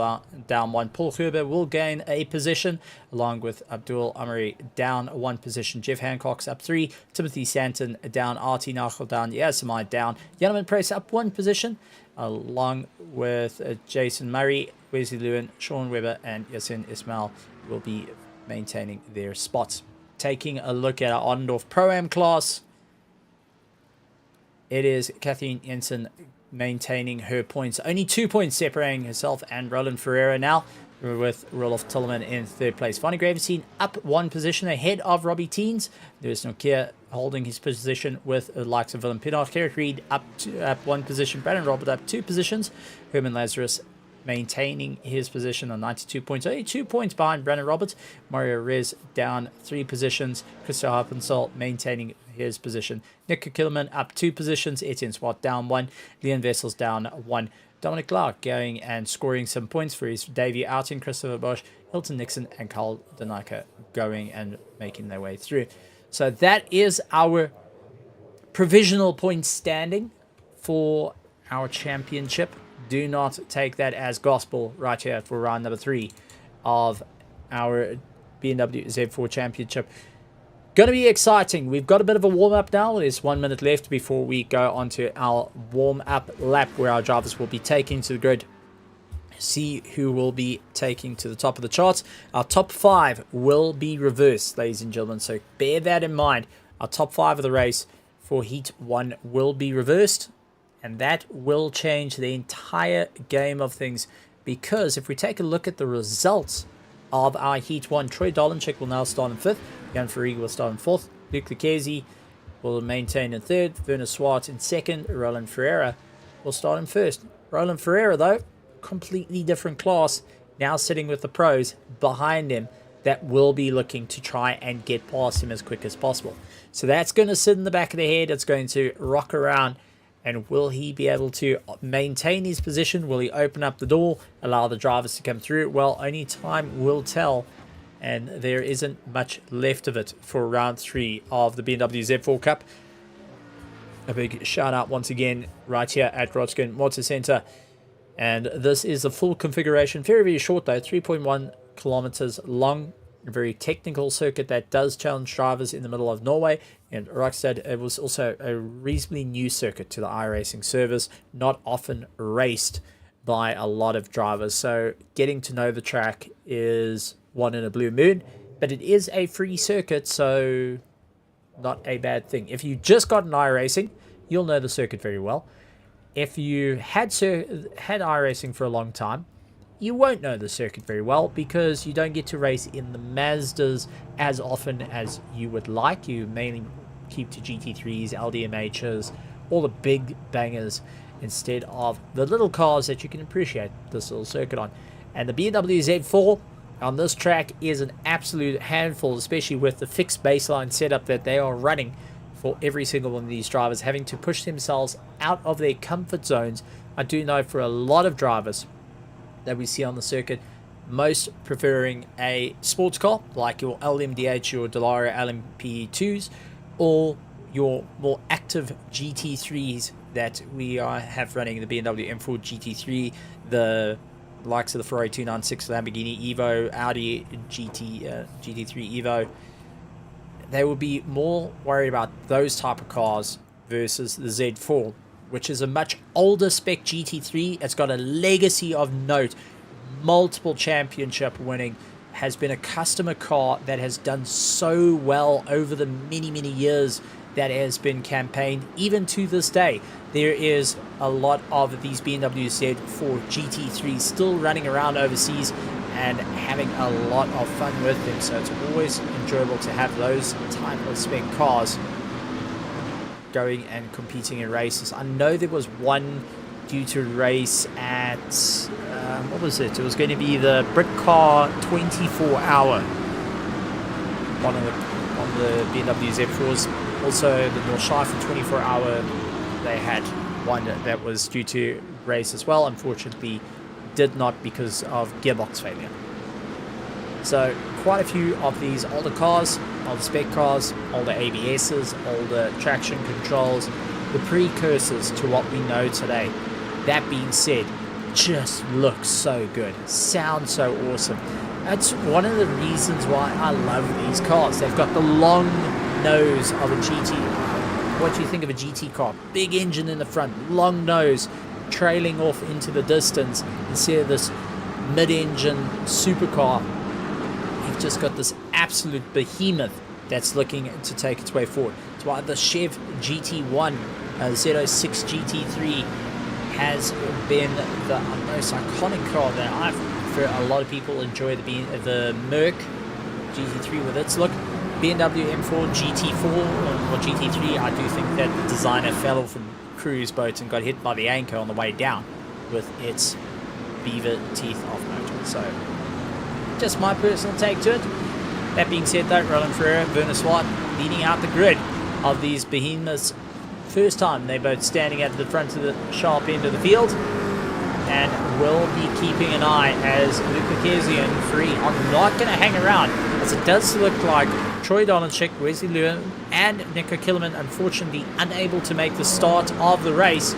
1. Paul Gerber will gain a position, along with Abdul Amari down 1 position. Jeff Hancock's up 3, Timothy Santon down, RT Nachel down, Yasamai down, Janneman Price up 1 position, along with Jason Murray, Wesley Lewin, Sean Webber, and Yasin Ismail will be maintaining their spots. Taking a look at our Oddendorf Pro-Am class, it is Kathleen Jensen maintaining her points. Only 2 points separating herself and Roland Ferreira now, with Roloff Tillman in third place. Fanny Gravenstein up 1 position ahead of Robbie Teens. Lewis Nokia holding his position with the likes of Willem Pinnock. Garrett Reed up 1 position. Brandon Robert up 2 positions. Herman Lazarus maintaining his position on 92 points. Only 2 points behind Brandon Roberts. Mario Rez down 3 positions. Christo Harpensol maintaining his position. Nick Killerman up 2 positions. Etienne Swart down 1. Leon Vessels down 1. Dominic Clark going and scoring some points for his debut outing. Christopher Bosch, Hilton Nixon, and Carl Denaika going and making their way through. So that is our provisional point standing for our championship. Do not take that as gospel right here for round number 3 of our BMW Z4 Championship. Going to be exciting. We've got a bit of a warm-up now. There's 1 minute left before we go on to our warm-up lap, where our drivers will be taking to the grid. See who will be taking to the top of the charts. Our top 5 will be reversed, ladies and gentlemen, so bear that in mind. Our top 5 of the race for Heat 1 will be reversed, and that will change the entire game of things, because if we take a look at the results of our Heat 1, Troy Donlenchik will now start in 5th. Jan Ferrari will start in 4th. Luke Lucchesi will maintain in 3rd. Werner Swart in 2nd. Roland Ferreira will start in 1st. Roland Ferreira, though, completely different class, now sitting with the pros behind him that will be looking to try and get past him as quick as possible. So that's going to sit in the back of the head. It's going to rock around. And will he be able to maintain his position? Will he open up the door, allow the drivers to come through? Well, only time will tell. And there isn't much left of it for round 3 of the BMW Z4 Cup. A big shout out once again right here at Rudskogen Motorsenter. And this is the full configuration. Very, very short though. 3.1 kilometers long. A very technical circuit that does challenge drivers in the middle of Norway. And Rokstad, it was also a reasonably new circuit to the iRacing service. Not often raced by a lot of drivers. So getting to know the track is one in a blue moon, but it is a free circuit, so not a bad thing. If you just got an iRacing, you'll know the circuit very well. If you had iRacing for a long time, you won't know the circuit very well because you don't get to race in the Mazdas as often as you would like. You mainly keep to GT3s, LDMHs, all the big bangers instead of the little cars that you can appreciate this little circuit on. And the BMW Z4 on this track is an absolute handful, especially with the fixed baseline setup that they are running for every single one of these drivers, having to push themselves out of their comfort zones. I do know for a lot of drivers that we see on the circuit, most preferring a sports car like your LMDH, your Dallara LMP2s, or your more active GT3s that we have running, the BMW M4 GT3, the likes of the Ferrari 296, Lamborghini Evo, Audi GT3 Evo. They will be more worried about those type of cars versus the Z4, which is a much older spec GT3. It's got a legacy of note, multiple championship winning, has been a customer car that has done so well over the many years that has been campaigned. Even to this day, there is a lot of these BMW Z4 GT3s still running around overseas and having a lot of fun with them. So it's always enjoyable to have those type of spec cars going and competing in races. I know there was one due to race at what was it? It was going to be the Britcar 24-hour. One of the BMW Z4s. Also the Nordschleife 24-hour. They had one that was due to race as well. Unfortunately, did not because of gearbox failure. So quite a few of these older cars, older spec cars, older ABSs, older traction controls, the precursors to what we know today. That being said, just looks so good, sounds so awesome. That's one of the reasons why I love these cars. They've got the long nose of a GT. What do you think of a GT car? Big engine in the front, long nose, trailing off into the distance instead of this mid-engine supercar. You've just got this absolute behemoth that's looking to take its way forward. That's why the Chev GT1 Z06 GT3 has been the most iconic car that I've heard. A lot of people enjoy the Merc GT3 with its look. BMW M4 GT4 or GT3, I do think that the designer fell off a cruise boat and got hit by the anchor on the way down with its beaver teeth off motor. So just my personal take to it. That being said though, Roland Ferreira, Werner Swart leading out the grid of these behemoths. First time they're both standing at the front of the sharp end of the field, and will be keeping an eye as Luke Lucchesi and Free are not going to hang around, as it does look like Troy Donachik, Wesley Lewin and Nico Killerman unfortunately unable to make the start of the race.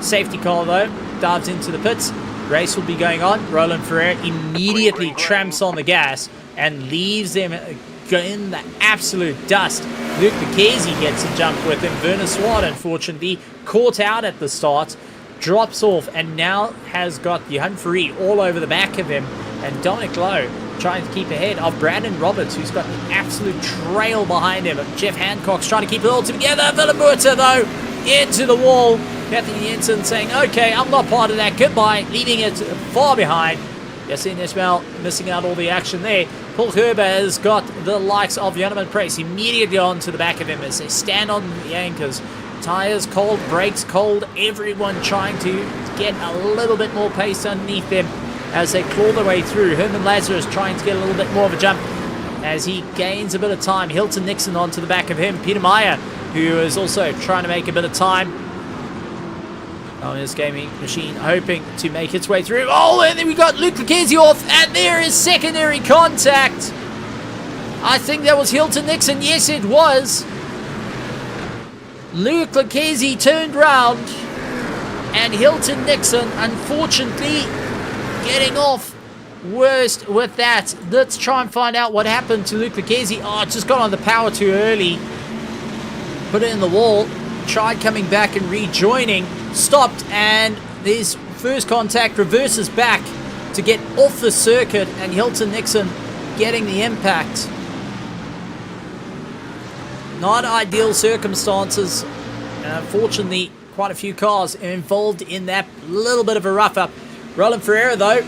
Safety car though dives into the pits. Race will be going on. Roland Ferreira immediately tramps on the gas and leaves them in the absolute dust. Luke Lucchesi gets a jump with him. Werner Swart unfortunately caught out at the start, drops off, and now has got Johan Ferrari all over the back of him, and Dominic Lowe trying to keep ahead of Brandon Roberts, who's got an absolute trail behind him. Jeff Hancock's trying to keep it all together. Villamurta though into the wall. Anthony Jensen saying, okay, I'm not part of that, goodbye, leaving it far behind. Yassine Ismail missing out all the action there. Paul Gerber has got the likes of Joneman Price immediately onto the back of him as they stand on the anchors. Tires cold, brakes cold, everyone trying to get a little bit more pace underneath them as they claw their way through. Herman Lazarus trying to get a little bit more of a jump as he gains a bit of time. Hilton Nixon onto the back of him. Peter Meyer, who is also trying to make a bit of time on his gaming machine, hoping to make its way through. Oh, and then we got Luke Lucchesi off, and there is secondary contact. I think that was Hilton Nixon. Yes, it was. Luke Lucchesi turned round, and Hilton Nixon, unfortunately, getting off worst with that. Let's try and find out what happened to Luke Lucchesi. Oh, just got on the power too early. Put it in the wall. Tried coming back and rejoining. Stopped, and there's first contact, reverses back to get off the circuit, and Hilton Nixon getting the impact. Not ideal circumstances. Unfortunately, quite a few cars involved in that little bit of a rough up. Roland Ferreira, though,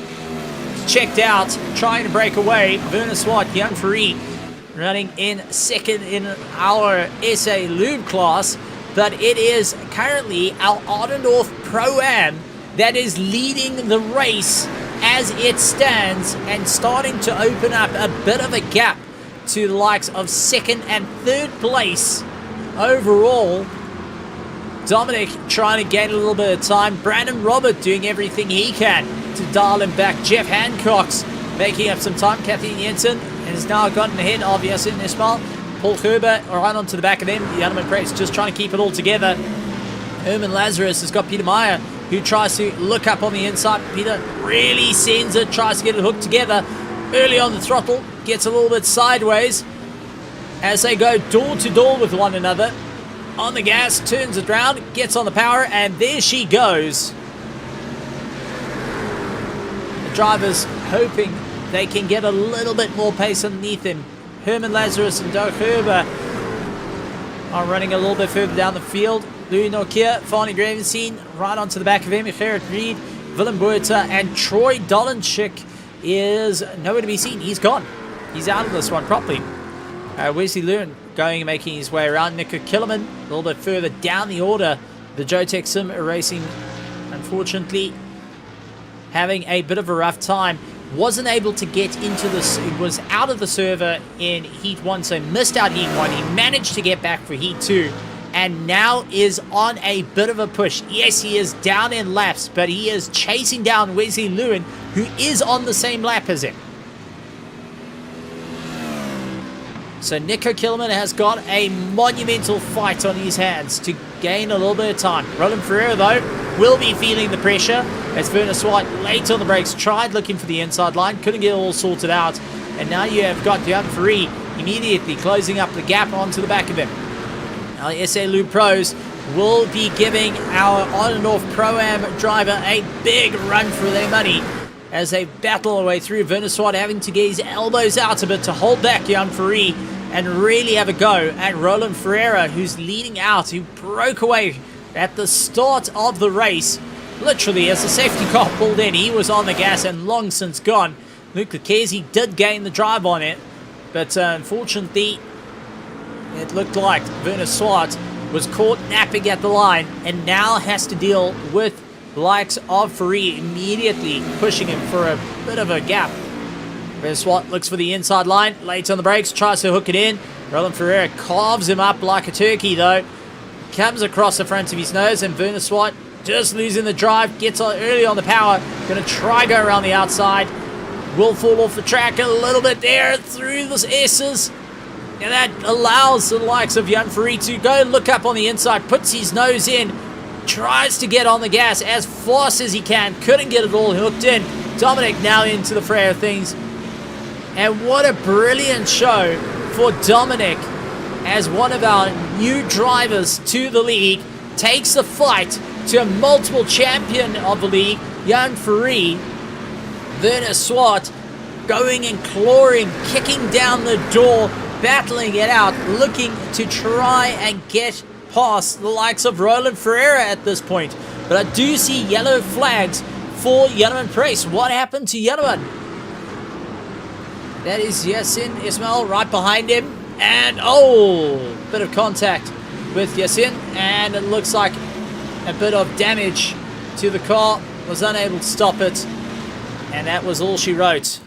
checked out, trying to break away. Werner Swart, Jan Fourie, running in second in our SA Lube class. But it is currently our Ardendorf Pro-Am that is leading the race as it stands and starting to open up a bit of a gap to the likes of second and third place overall. Dominic trying to gain a little bit of time. Brandon Robert doing everything he can to dial him back. Jeff Hancock's making up some time. Kathleen Jensen has now gotten ahead of Yasin Ismail. Paul Gerber right onto the back of them. Janneman Press just trying to keep it all together. Herman Lazarus has got Peter Meyer, who tries to look up on the inside. Peter really sends it, tries to get it hooked together. Early on the throttle, gets a little bit sideways as they go door to door with one another. On the gas, turns it round, gets on the power, and there she goes. The driver's hoping they can get a little bit more pace underneath him. Herman Lazarus and Doug Herber are running a little bit further down the field. Louis Nokia, Farney Gravenstein right onto the back of him. Gerrit Reed, Willem Buerta, and Troy Dolenchik is nowhere to be seen. He's gone. He's out of this one properly. Wesley Lewin going and making his way around. Nico Killerman a little bit further down the order. The Jotech Sim Racing, unfortunately, having a bit of a rough time. Wasn't able to get into this. It was out of the server in Heat 1, so missed out Heat 1. He managed to get back for Heat 2. And now is on a bit of a push. Yes, he is down in laps, but he is chasing down Wesley Lewin, who is on the same lap as him. So Nico Kilman has got a monumental fight on his hands to gain a little bit of time. Roland Ferreira, though, will be feeling the pressure as Werner Swart late on the brakes, tried looking for the inside line, couldn't get it all sorted out. And now you have got Jan Fourie immediately closing up the gap onto the back of him. Now the SA Lube Pros will be giving our Ardendorf Pro-Am driver a big run for their money as they battle their way through. Werner Swart having to get his elbows out a bit to hold back Jan Fourie and really have a go at Roland Ferreira, who's leading out, who broke away at the start of the race. Literally, as the safety car pulled in, he was on the gas and long since gone. Luke Lucchese did gain the drive on it, but unfortunately, it looked like Werner Swart was caught napping at the line and now has to deal with the likes of Fourie immediately pushing him for a bit of a gap. Werner Swart looks for the inside line, late on the brakes, tries to hook it in. Roland Ferreira carves him up like a turkey though. Comes across the front of his nose, and Werner Swart just losing the drive, gets on early on the power, going to try go around the outside. Will fall off the track a little bit there through the S's. And that allows the likes of Jan Fourie to go look up on the inside, puts his nose in, tries to get on the gas as fast as he can, couldn't get it all hooked in. Dominic now into the fray of things. And what a brilliant show for Dominic as one of our new drivers to the league. Takes the fight to a multiple champion of the league, Jan Fourie. Werner Swart going and clawing, kicking down the door, battling it out, looking to try and get past the likes of Roland Ferreira at this point. But I do see yellow flags for Janneman Press. What happened to Janneman? That is Yasin Ismail right behind him. And, oh, bit of contact with Yasin. And it looks like a bit of damage to the car. Was unable to stop it. And that was all she wrote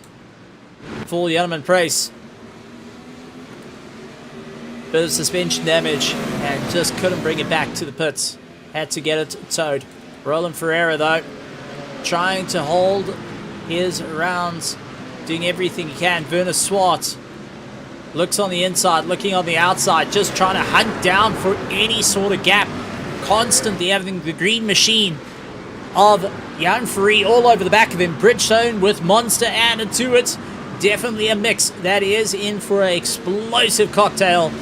for Janneman Press. Bit of suspension damage and just couldn't bring it back to the pits. Had to get it towed. Roland Ferreira, though, trying to hold his rounds, doing everything he can. Werner Swart looks on the inside, looking on the outside, just trying to hunt down for any sort of gap. Constantly having the green machine of Jan Fourie all over the back of him. Bridgestone with Monster added to it. Definitely a mix that is in for an explosive cocktail.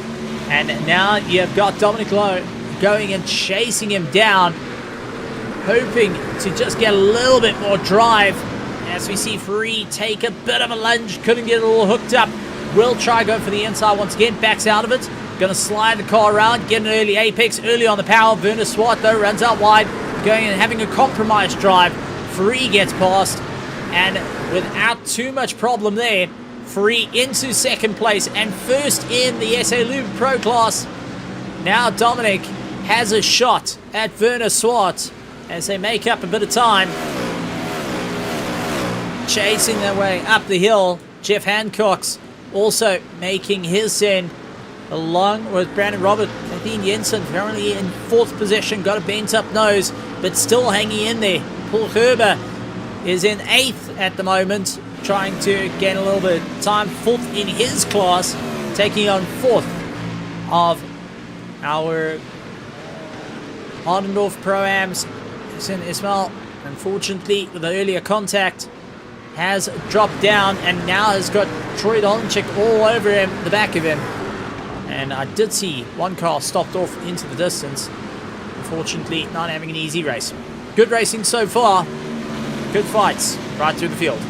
And now you've got Dominic Lowe going and chasing him down. hoping to just get a little bit more drive. As we see Free take a bit of a lunge, couldn't get it all hooked up. Will try go for the inside once again, backs out of it. Going to slide the car around, get an early apex, early on the power. Werner Swart though runs out wide, going and having a compromised drive. Free gets past, and without too much problem there, Free into second place and first in the SA.Pro class. Now Dominic has a shot at Werner Swart as they make up a bit of time. Chasing their way up the hill, Jeff Hancock's also making his end, along with Brandon Robert. Kathleen Jensen currently in fourth position, got a bent up nose, but still hanging in there. Paul Gerber is in eighth at the moment, trying to gain a little bit of time. Fourth in his class, taking on fourth of our Hardendorf Pro-Ams. Ismail, unfortunately, with the earlier contact, has dropped down and now has got Troy Dolenchik all over him, the back of him. And I did see one car stopped off into the distance. Unfortunately, not having an easy race. Good racing so far. Good fights right through the field.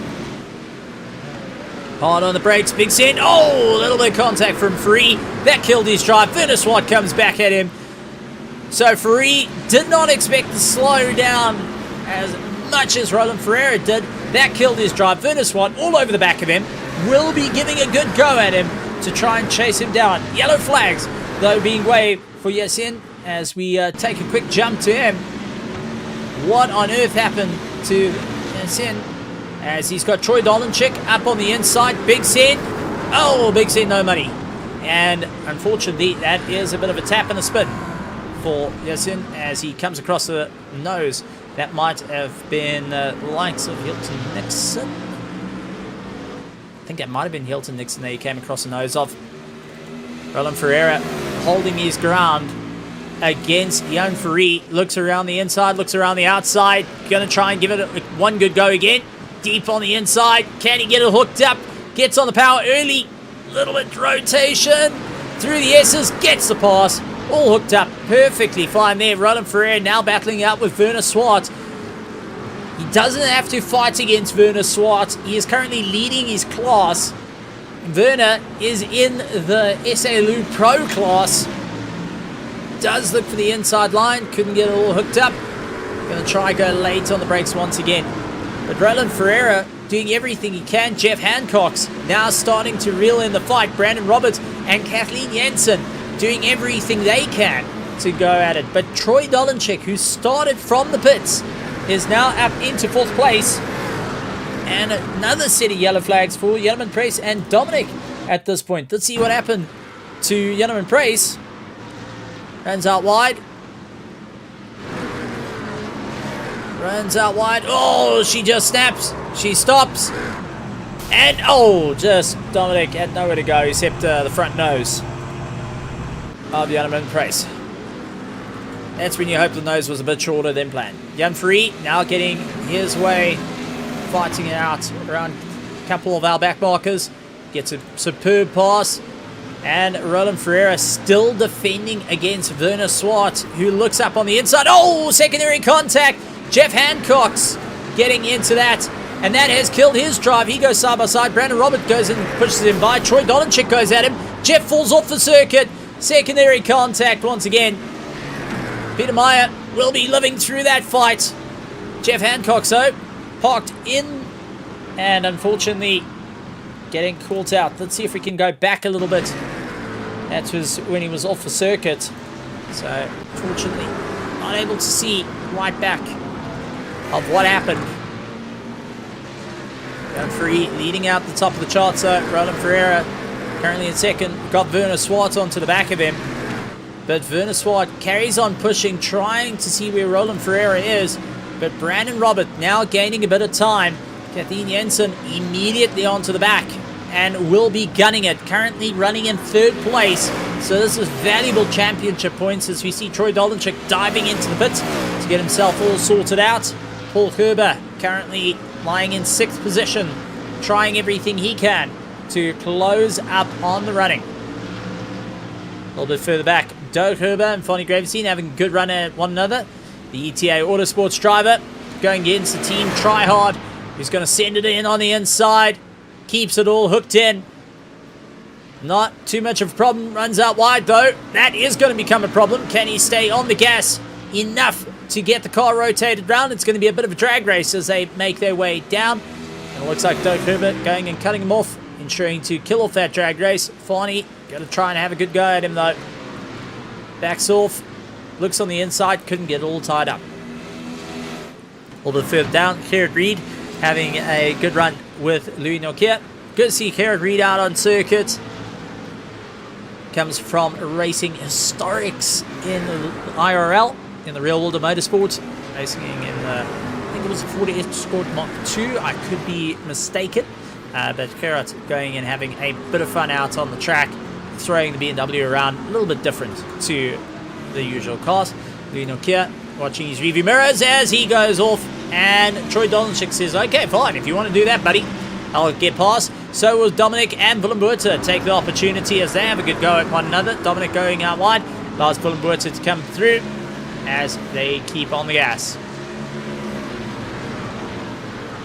Hard on the brakes, big send. Oh, a little bit of contact from Free. That killed his drive. Werner Swart comes back at him. So Free did not expect to slow down as much as Roland Ferreira did. That killed his drive. Werner Swart all over the back of him. Will be giving a good go at him to try and chase him down. Yellow flags, though, being waved for Yasin as we take a quick jump to him. What on earth happened to Yasin as he's got Troy Dolenchik up on the inside? Big Sen. Oh, Big Sen, no money. And unfortunately, that is a bit of a tap and a spin for Yasin as he comes across the nose. That might have been the likes of Hilton Nixon. I think that might have been Hilton Nixon that he came across the nose of. Roland Ferreira holding his ground against Jan Ferry. Looks around the inside, looks around the outside. Going to try and give it one good go again. Deep on the inside. Can he get it hooked up? Gets on the power early. Little bit rotation. Through the S's. Gets the pass. All hooked up perfectly fine there. Roland Ferreira now battling out with Werner Swart. He doesn't have to fight against Werner Swart. He is currently leading his class. Werner is in the SA.Pro class. Does look for the inside line. Couldn't get it all hooked up. Going to try go late on the brakes once again. But Roland Ferreira doing everything he can. Jeff Hancock's now starting to reel in the fight. Brandon Roberts and Kathleen Jensen doing everything they can to go at it. But Troy Dolenchik, who started from the pits, is now up into fourth place. And another set of yellow flags for Jellerman Price and Dominic at this point. Let's see what happened to Jellerman Price. Runs out wide. Runs out wide. Oh, she just snaps. She stops. And, oh, just Dominic had nowhere to go except the front nose of Jellerman Price. That's when you hope the nose was a bit shorter than planned. Jan Free now getting his way, fighting it out around a couple of our back markers. Gets a superb pass. And Roland Ferreira still defending against Werner Swart, who looks up on the inside. Oh, secondary contact. Jeff Hancock's getting into that. And that has killed his drive. He goes side by side. Brandon Robert goes and pushes him by. Troy Dolenchik goes at him. Jeff falls off the circuit. Secondary contact once again. Peter Meyer will be living through that fight. Jeff Hancock, so parked in and unfortunately getting caught out. Let's see if we can go back a little bit. That was when he was off the circuit. So unfortunately not able to see right back of what happened. Jan Free leading out the top of the chart. So Roland Ferreira currently in second. Got Werner Swart onto the back of him. But Werner Swart carries on pushing, trying to see where Roland Ferreira is. But Brandon Robert now gaining a bit of time. Kathleen Jensen immediately onto the back and will be gunning it. Currently running in third place. So this is valuable championship points as we see Troy Dolenchik diving into the pits to get himself all sorted out. Paul Gerber currently lying in sixth position, trying everything he can to close up on the running. A little bit further back, Doug Herber and Fonny Gravesteen having a good run at one another. The ETA Autosports driver going against the team Tryhard, who's going to send it in on the inside. Keeps it all hooked in. Not too much of a problem. Runs out wide though. That is going to become a problem. Can he stay on the gas enough to get the car rotated round? It's going to be a bit of a drag race as they make their way down. And it looks like Doug Herbert going and cutting him off, ensuring to kill off that drag race. Farney going to try and have a good go at him though. Backs off. Looks on the inside. Couldn't get it all tied up. A little bit further down, Gerrit Reed having a good run with Louis Nokia. Good to see Gerrit Reed out on circuit. Comes from racing historics in the IRL, in the real world of motorsports. Racing in the, I think it was a 40 Escort Mark II. I could be mistaken. But Gerrit going and having a bit of fun out on the track, throwing the BMW around, a little bit different to the usual cars. Louis Nokia watching his rearview mirrors as he goes off, and Troy Dolanchik says, okay, fine, if you want to do that, buddy, I'll get past. So will Dominic and Willemboerter take the opportunity as they have a good go at one another. Dominic going out wide, allows Willemboerter to come through as they keep on the gas.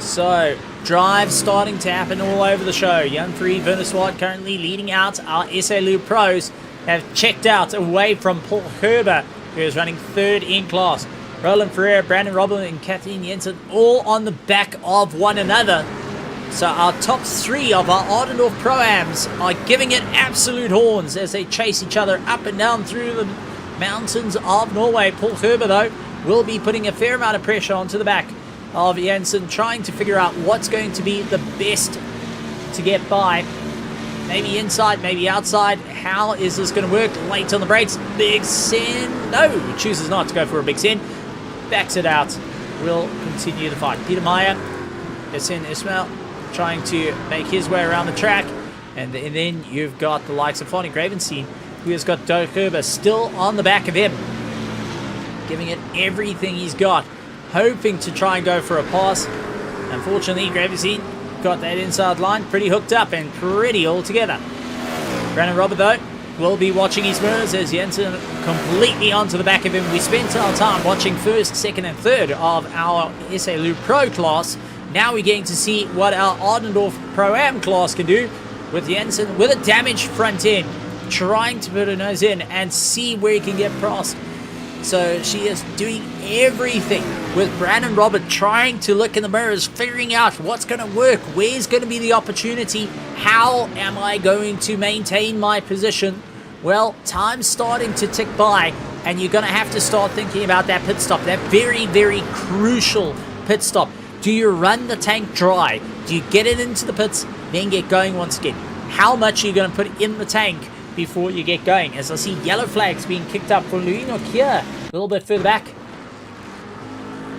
So, drive starting to happen all over the show. Jan Free, Werner Swart currently leading out. Our SA Lube pros have checked out away from Paul Herber, who is running third in class. Roland Ferreira, Brandon Robin, and Kathleen Jensen all on the back of one another. So our top three of our Ardendorf Pro-Ams are giving it absolute horns as they chase each other up and down through the mountains of Norway. Paul Herber, though, will be putting a fair amount of pressure onto the back of Jensen, trying to figure out what's going to be the best to get by. Maybe inside, maybe outside. How is this going to work? Late on the brakes. Big Sin. No, chooses not to go for a big Sin. Backs it out. Will continue the fight. Peter Meyer, Yasin Ismail, trying to make his way around the track. And then you've got the likes of Fonny Gravenstein, who has got Doug Herber still on the back of him, giving it everything he's got, hoping to try and go for a pass. Unfortunately, Gravenstein got that inside line pretty hooked up and pretty all together. Brandon Robert, though, will be watching his mirrors as Jensen completely onto the back of him. We spent our time watching first, second, and third of our SA Lube Pro class. Now we're getting to see what our Ardendorf Pro-Am class can do with Jensen with a damaged front end, trying to put her nose in and see where he can get past. So she is doing everything with Brandon Robert, trying to look in the mirrors, figuring out what's going to work, where's going to be the opportunity, how am I going to maintain my position. Well, time's starting to tick by, and you're going to have to start thinking about that pit stop, that very, very crucial pit stop. Do you run the tank dry? Do you get it into the pits, then get going once again? How much are you going to put in the tank before you get going? As I see yellow flags being kicked up for Louis Nokia a little bit further back,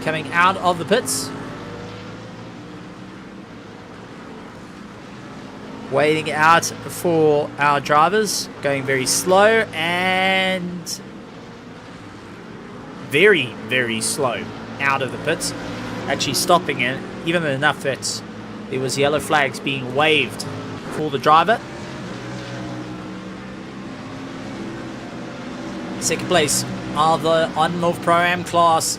coming out of the pits. Waiting out for our drivers, going very slow and very, very slow out of the pits. Actually stopping it, even enough that there was yellow flags being waved for the driver. Second place of the Ardendorf Pro-Am class,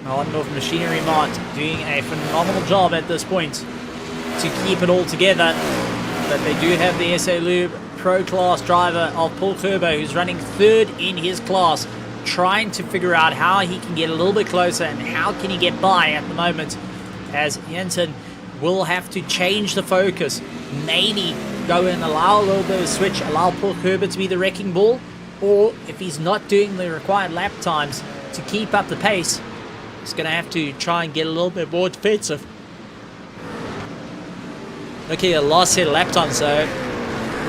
Ardendorf Machinery Mart, doing a phenomenal job at this point to keep it all together. But they do have the SA Lube Pro class driver of Paul Turbo, who's running third in his class, trying to figure out how he can get a little bit closer and how can he get by at the moment, as Jensen will have to change the focus, maybe go and allow a little bit of a switch, allow Paul Herbert to be the wrecking ball, or if he's not doing the required lap times to keep up the pace, he's going to have to try and get a little bit more defensive. Okay, a last set of lap time, so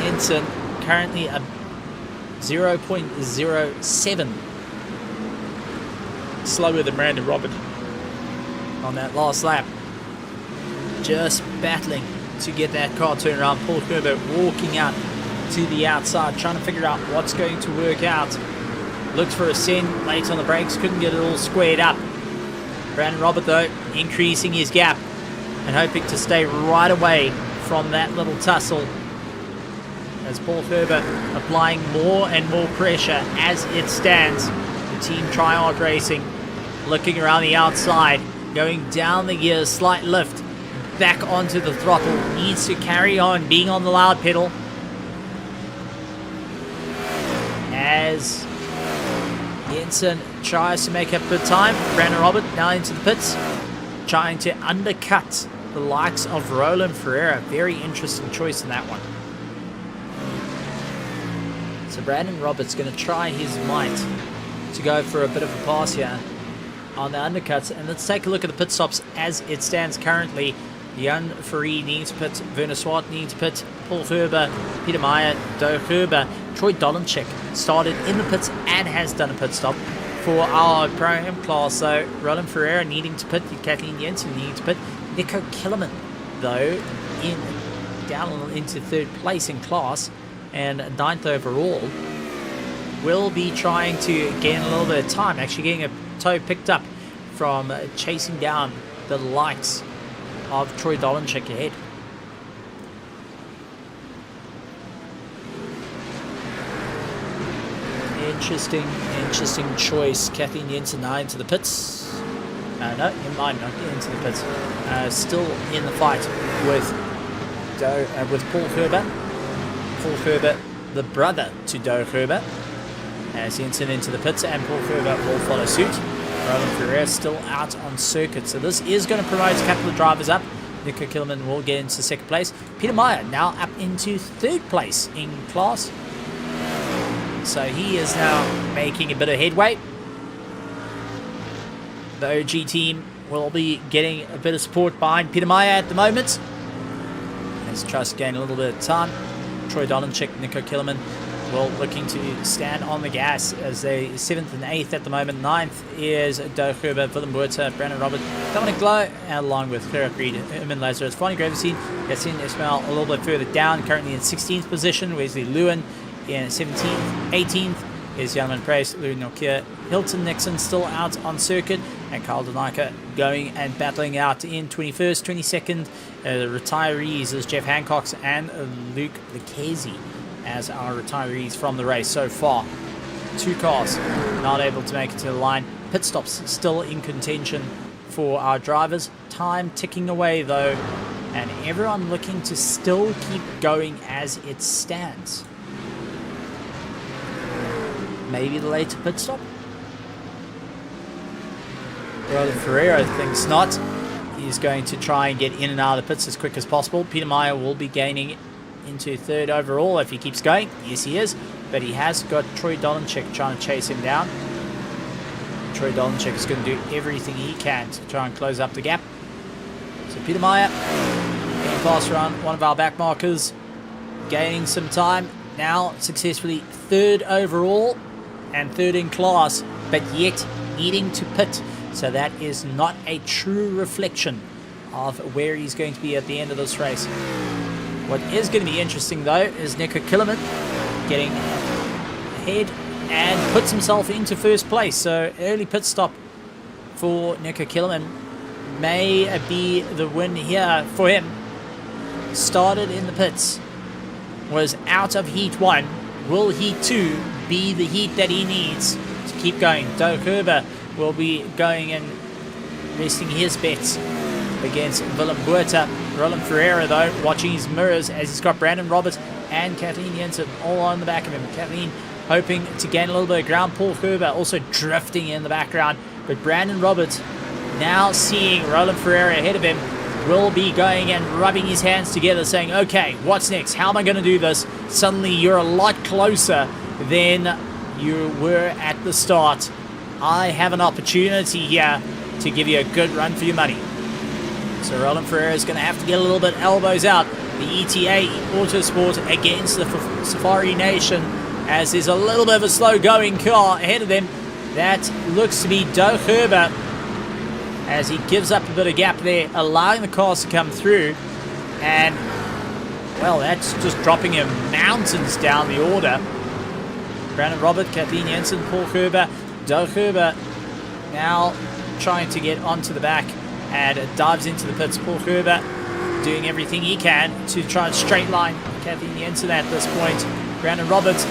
Jensen currently a 0.07 slower than Brandon Robert on that last lap. Just battling to get that car turned around. Paul Herbert walking out to the outside, trying to figure out what's going to work out. Looks for a send, late on the brakes, couldn't get it all squared up. Brandon Robert, though, increasing his gap and hoping to stay right away from that little tussle, as Paul Herbert applying more and more pressure as it stands. The team Tryhard Racing looking around the outside, going down the gears, slight lift, back onto the throttle, needs to carry on being on the loud pedal. As Jensen tries to make up good time, Brandon Robert now into the pits, trying to undercut the likes of Roland Ferreira. Very interesting choice in that one. So Brandon Roberts going to try his might to go for a bit of a pass here on the undercuts. And let's take a look at the pit stops as it stands currently. Jan Ferree needs pit, Werner Swart needs pit, Paul Gerber, Peter Meyer, Do Gerber, Troy Dolenchik started in the pits and has done a pit stop for our Pro-Am class. So Roland Ferreira needing to pit, Kathleen Jensen needing to pit, Nico Killerman though down into third place in class and 9th overall, will be trying to gain a little bit of time, actually getting a toe picked up from chasing down the likes of Troy Dolenchik ahead. Interesting choice. Kathleen Jensen now into the pits. No, never mind, not into the pits. Still in the fight with Paul Gerber. Paul Gerber, the brother to Do Gerber, as Jensen into the pits, and Paul Gerber will follow suit. Roland Ferreira still out on circuit, so this is going to promote a couple of drivers up. Nico Killerman will get into second place. Peter Meyer now up into third place in class, so he is now making a bit of headway. The OG team will be getting a bit of support behind Peter Meyer at the moment, as Trust gain a little bit of time. Troy Dolenchik, Nico Killerman will looking to stand on the gas as they 7th and 8th at the moment. 9th is Do Gerber, Willem Buerta, Brandon Robert, Dominic Glow, along with Gerard Reed, Herman Lazarus, Fonnie Gravesine, Yassine Ismail a little bit further down, currently in 16th position. Wesley Lewin in 17th. 18th is Jan Price, Louis Nokia, Hilton Nixon still out on circuit, and Carl Denaika going and battling out in 21st, 22nd. Retirees is Jeff Hancock and Luke Lucchese as our retirees from the race so far. 2 cars not able to make it to the line. Pit stops still in contention for our drivers. Time ticking away though, and everyone looking to still keep going as it stands. Maybe the later pit stop? Roland Ferreira thinks not. He's going to try and get in and out of the pits as quick as possible. Peter Meyer will be gaining into 3rd overall if he keeps going. Yes, he is. But he has got Troy Dolenchik trying to chase him down. Troy Dolenchik is going to do everything he can to try and close up the gap. So Peter Meyer getting past around one of our back markers, gaining some time. Now successfully 3rd overall and 3rd in class, but yet needing to pit. So that is not a true reflection of where he's going to be at the end of this race. What is going to be interesting though is Nico Killerman getting ahead and puts himself into 1st place. So early pit stop for Nico Killerman may be the win here for him. Started in the pits, was out of heat 1. Will heat 2 be the heat that he needs to keep going? Do Gerber will be going and resting his bets against Willem Buerta. Roland Ferreira though watching his mirrors as he's got Brandon Roberts and Kathleen Jensen all on the back of him. Kathleen hoping to gain a little bit of ground. Paul Gerber also drifting in the background, but Brandon Roberts now seeing Roland Ferreira ahead of him will be going and rubbing his hands together saying, okay, what's next? How am I going to do this? Suddenly you're a lot closer than you were at the start. I have an opportunity here to give you a good run for your money. So Roland Ferreira is going to have to get a little bit elbows out. The ETA Autosport against the Safari Nation, as there's a little bit of a slow going car ahead of them. That looks to be Do Gerber, as he gives up a bit of gap there, allowing the cars to come through. And, well, that's just dropping him mountains down the order. Brandon Robert, Kathleen Jensen, Paul Gerber, Do Gerber now trying to get onto the back and dives into the pits. Paul Gerber doing everything he can to try and straight line Kathleen Jensen at this point. Brandon Roberts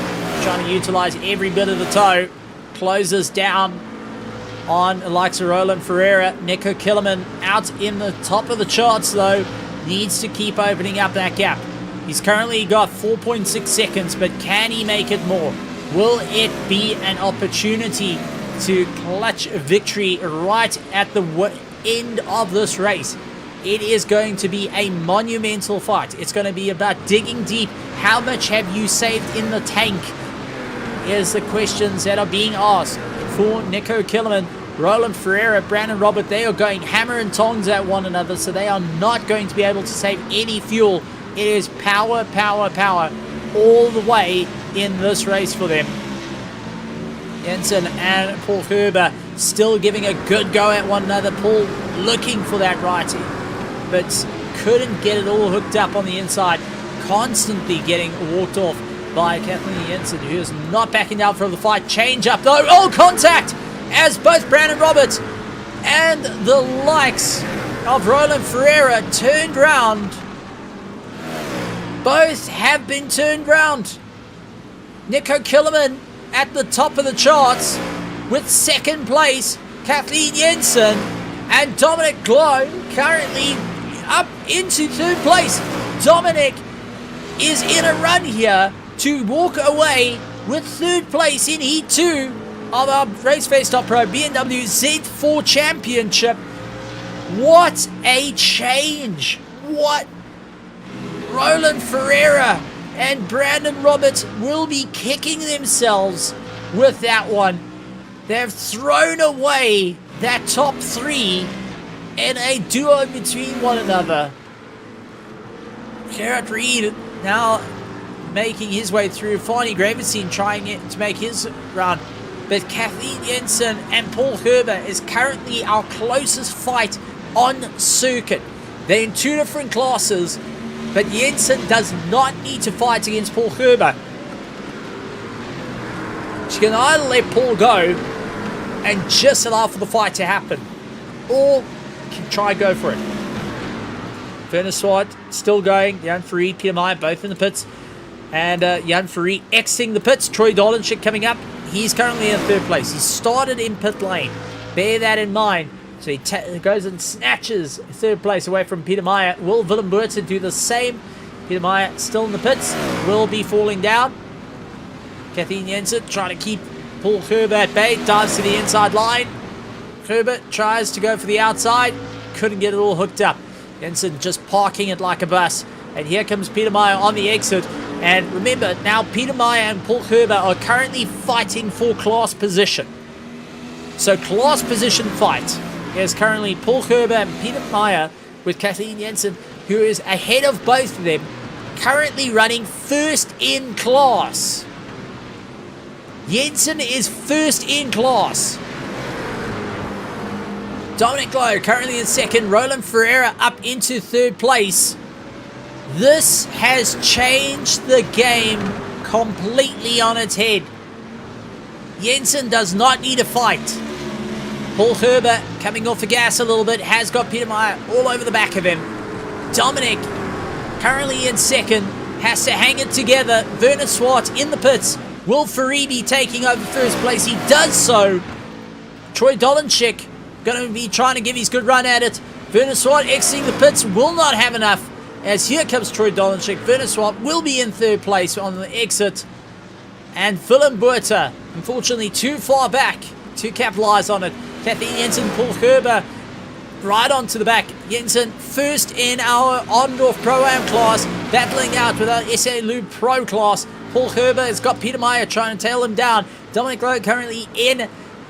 trying to utilize every bit of the toe, closes down on the likes of Roland Ferreira. Nico Killerman out in the top of the charts, though. Needs to keep opening up that gap. He's currently got 4.6 seconds, but can he make it more? Will it be an opportunity to clutch a victory right at the end of this race? It is going to be a monumental fight. It's going to be about digging deep. How much have you saved in the tank? Here's the questions that are being asked for Nico Killerman. Roland Ferreira, Brandon Robert, they are going hammer and tongs at one another, so they are not going to be able to save any fuel. It is power, power, power all the way in this race for them. Jensen and Paul Gerber still giving a good go at one another. Paul looking for that righty, but couldn't get it all hooked up on the inside. Constantly getting walked off by Kathleen Jensen, who is not backing down from the fight. Change up though. Oh, contact! As both Brandon Roberts and the likes of Roland Ferreira turned round. Both have been turned round. Nico Killerman at the top of the charts with second place. Kathleen Jensen and Dominic Glow currently up into third place. Dominic is in a run here to walk away with third place in Heat 2 of our RaceFace.Pro BMW Z4 Championship. What a change! What? Roland Ferreira and Brandon Roberts will be kicking themselves with that one. They've thrown away that top three in a duo between one another. Garrett Reed now making his way through. Farney Gravenstein trying to make his run. But Kathleen Jensen and Paul Gerber is currently our closest fight on circuit. They're in two different classes, but Jensen does not need to fight against Paul Gerber. She can either let Paul go and just allow for the fight to happen, or can try and go for it. Werner Swart still going. Jan Farid, Peter Meyer, both in the pits. And Jan Farid exiting the pits. Troy Dolanchik coming up. He's currently in third place. He started in pit lane. Bear that in mind. So he goes and snatches third place away from Peter Meyer. Will Willem Buerten do the same? Peter Meyer still in the pits. Will be falling down. Kathleen Jensen trying to keep Paul Gerber at bay. Dives to the inside line. Gerber tries to go for the outside. Couldn't get it all hooked up. Jensen just parking it like a bus. And here comes Peter Meyer on the exit. And remember, now Peter Meyer and Paul Gerber are currently fighting for class position. So class position fight is currently Paul Gerber and Peter Meyer with Kathleen Jensen, who is ahead of both of them, currently running first in class. Jensen is first in class. Dominic Lowe currently in second. Roland Ferreira up into third place. This has changed the game completely on its head. Jensen does not need a fight. Paul Gerber coming off the gas a little bit, has got Peter Meyer all over the back of him. Dominic currently in second, has to hang it together. Werner Swart in the pits. Will Faribi taking over first place? He does so. Troy Dolanchik going to be trying to give his good run at it. Werner Swart exiting the pits, will not have enough. As here comes Troy Dolanchik. Werner Swart will be in third place on the exit. And Willem Buerten, unfortunately too far back to capitalize on it. Kathleen Jensen, Paul Gerber right onto the back. Jensen first in our Ondorf Pro-Am class, battling out with our SA Lube Pro class. Paul Gerber has got Peter Meyer trying to tail him down. Dominic Lowe currently in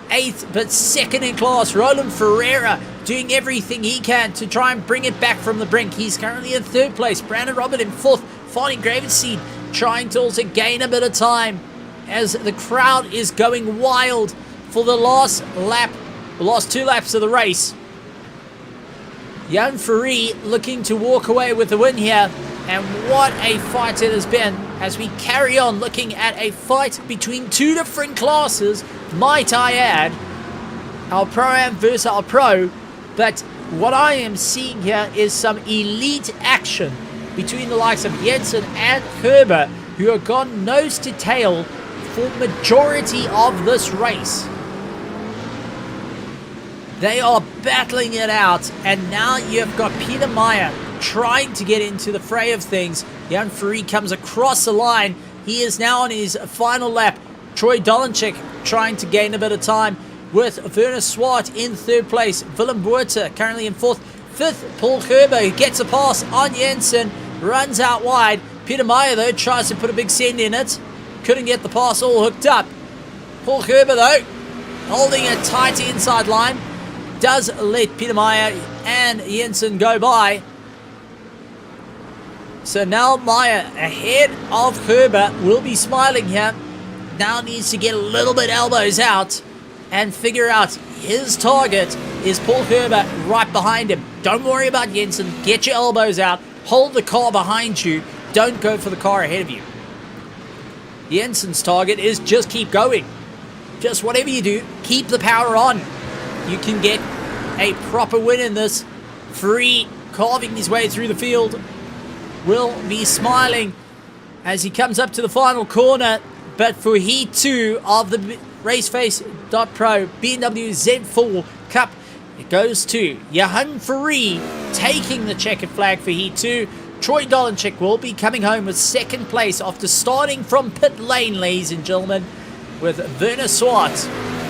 8th, but second in class. Roland Ferreira doing everything he can to try and bring it back from the brink. He's currently in 3rd place. Brandon Robert in 4th. Farney Gravenstein trying to also gain a bit of time as the crowd is going wild for the last lap, the last 2 laps of the race. Jan Farid looking to walk away with the win here. And what a fight it has been as we carry on looking at a fight between 2 different classes, might I add. Our Pro-Am versus our Pro. But what I am seeing here is some elite action between the likes of Jensen and Gerber, who have gone nose to tail for majority of this race. They are battling it out, and now you've got Peter Meyer trying to get into the fray of things. Jan Fourie comes across the line. He is now on his final lap. Troy Dolenchik trying to gain a bit of time with Werner Swart in 3rd place. Willem Buerter currently in 4th. 5th, Paul Gerber, who gets a pass on Jensen, runs out wide. Peter Meyer, though, tries to put a big send in it. Couldn't get the pass all hooked up. Paul Gerber, though, holding a tight inside line, does let Peter Meyer and Jensen go by. So now Meyer ahead of Gerber will be smiling here. Now needs to get a little bit elbows out and figure out his target is Paul Gerber right behind him. Don't worry about Jensen. Get your elbows out. Hold the car behind you. Don't go for the car ahead of you. Jensen's target is just keep going. Just whatever you do, keep the power on. You can get a proper win in this. Fourie carving his way through the field will be smiling as he comes up to the final corner. But for Heat 2 of the RaceFace.Pro BMW Z4 Cup, it goes to Jan Fourie taking the checkered flag for Heat 2. Troy Dolenchik will be coming home with 2nd place after starting from pit lane, ladies and gentlemen, with Werner Swart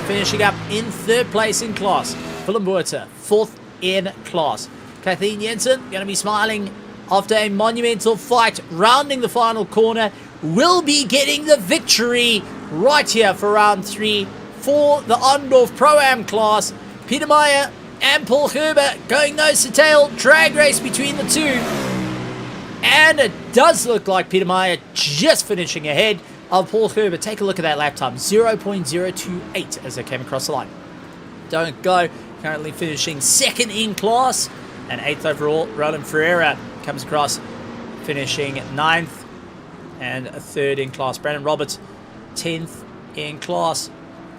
finishing up in 3rd place in class. Willem Buerter, 4th in class. Kathleen Jensen going to be smiling after a monumental fight, rounding the final corner, will be getting the victory right here for round 3 for the Ondorf Pro-Am class. Peter Meyer and Paul Gerber going nose to tail, drag race between the two. And it does look like Peter Meyer just finishing ahead of Paul Gerber. Take a look at that lap time, 0.028 as they came across the line. Don't go, currently finishing 2nd in class and 8th overall. Roland Ferreira comes across, finishing 9th and 3rd in class. Brandon Roberts, 10th in class,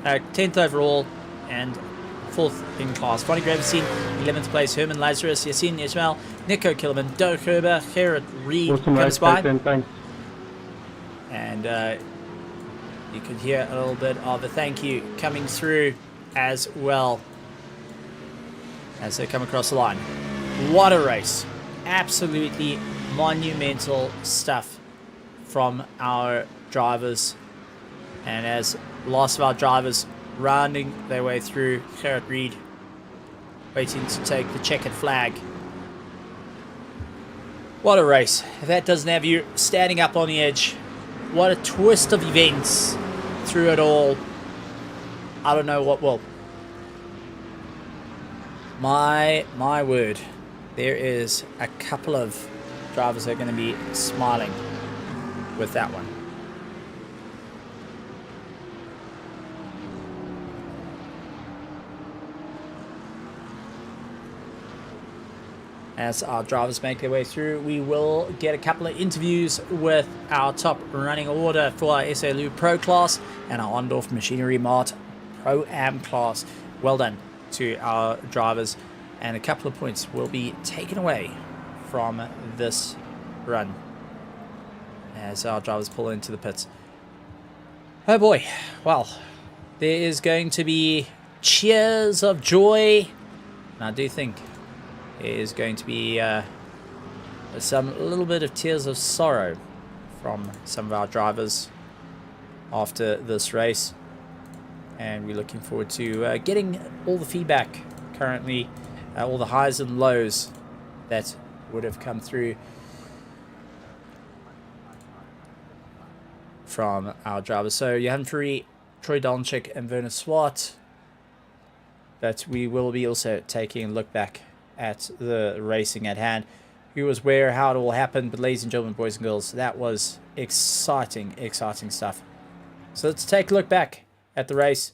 10th overall and 4th in class. Bonnie Graveseen, 11th place. Herman Lazarus, Yassine Ismail, Nico Killerman, Doug Gerber, Gerrit Reed comes by. And you could hear a little bit of a thank you coming through as well as they come across the line. What a race. Absolutely monumental stuff from our drivers. And as last of our drivers rounding their way through, Gerrit Reed waiting to take the checkered flag. What a race. If that doesn't have you standing up on the edge, what a twist of events through it all. I don't know what will. My word. There is a couple of drivers that are going to be smiling with that one. As our drivers make their way through, we will get a couple of interviews with our top running order for our SALU Pro class and our Ondorf Machinery Mart Pro-Am class. Well done to our drivers, and a couple of points will be taken away from this run as our drivers pull into the pits. Oh boy, well, there is going to be cheers of joy, and I do think there is going to be a little bit of tears of sorrow from some of our drivers after this race, and we're looking forward to getting all the feedback currently, all the highs and lows that would have come through from our drivers. So Jan Fourie, Troy Dolenchik and Werner Swart, but we will be also taking a look back at the racing at hand, who was where, how it all happened. But ladies and gentlemen, boys and girls, that was exciting stuff. So let's take a look back at the race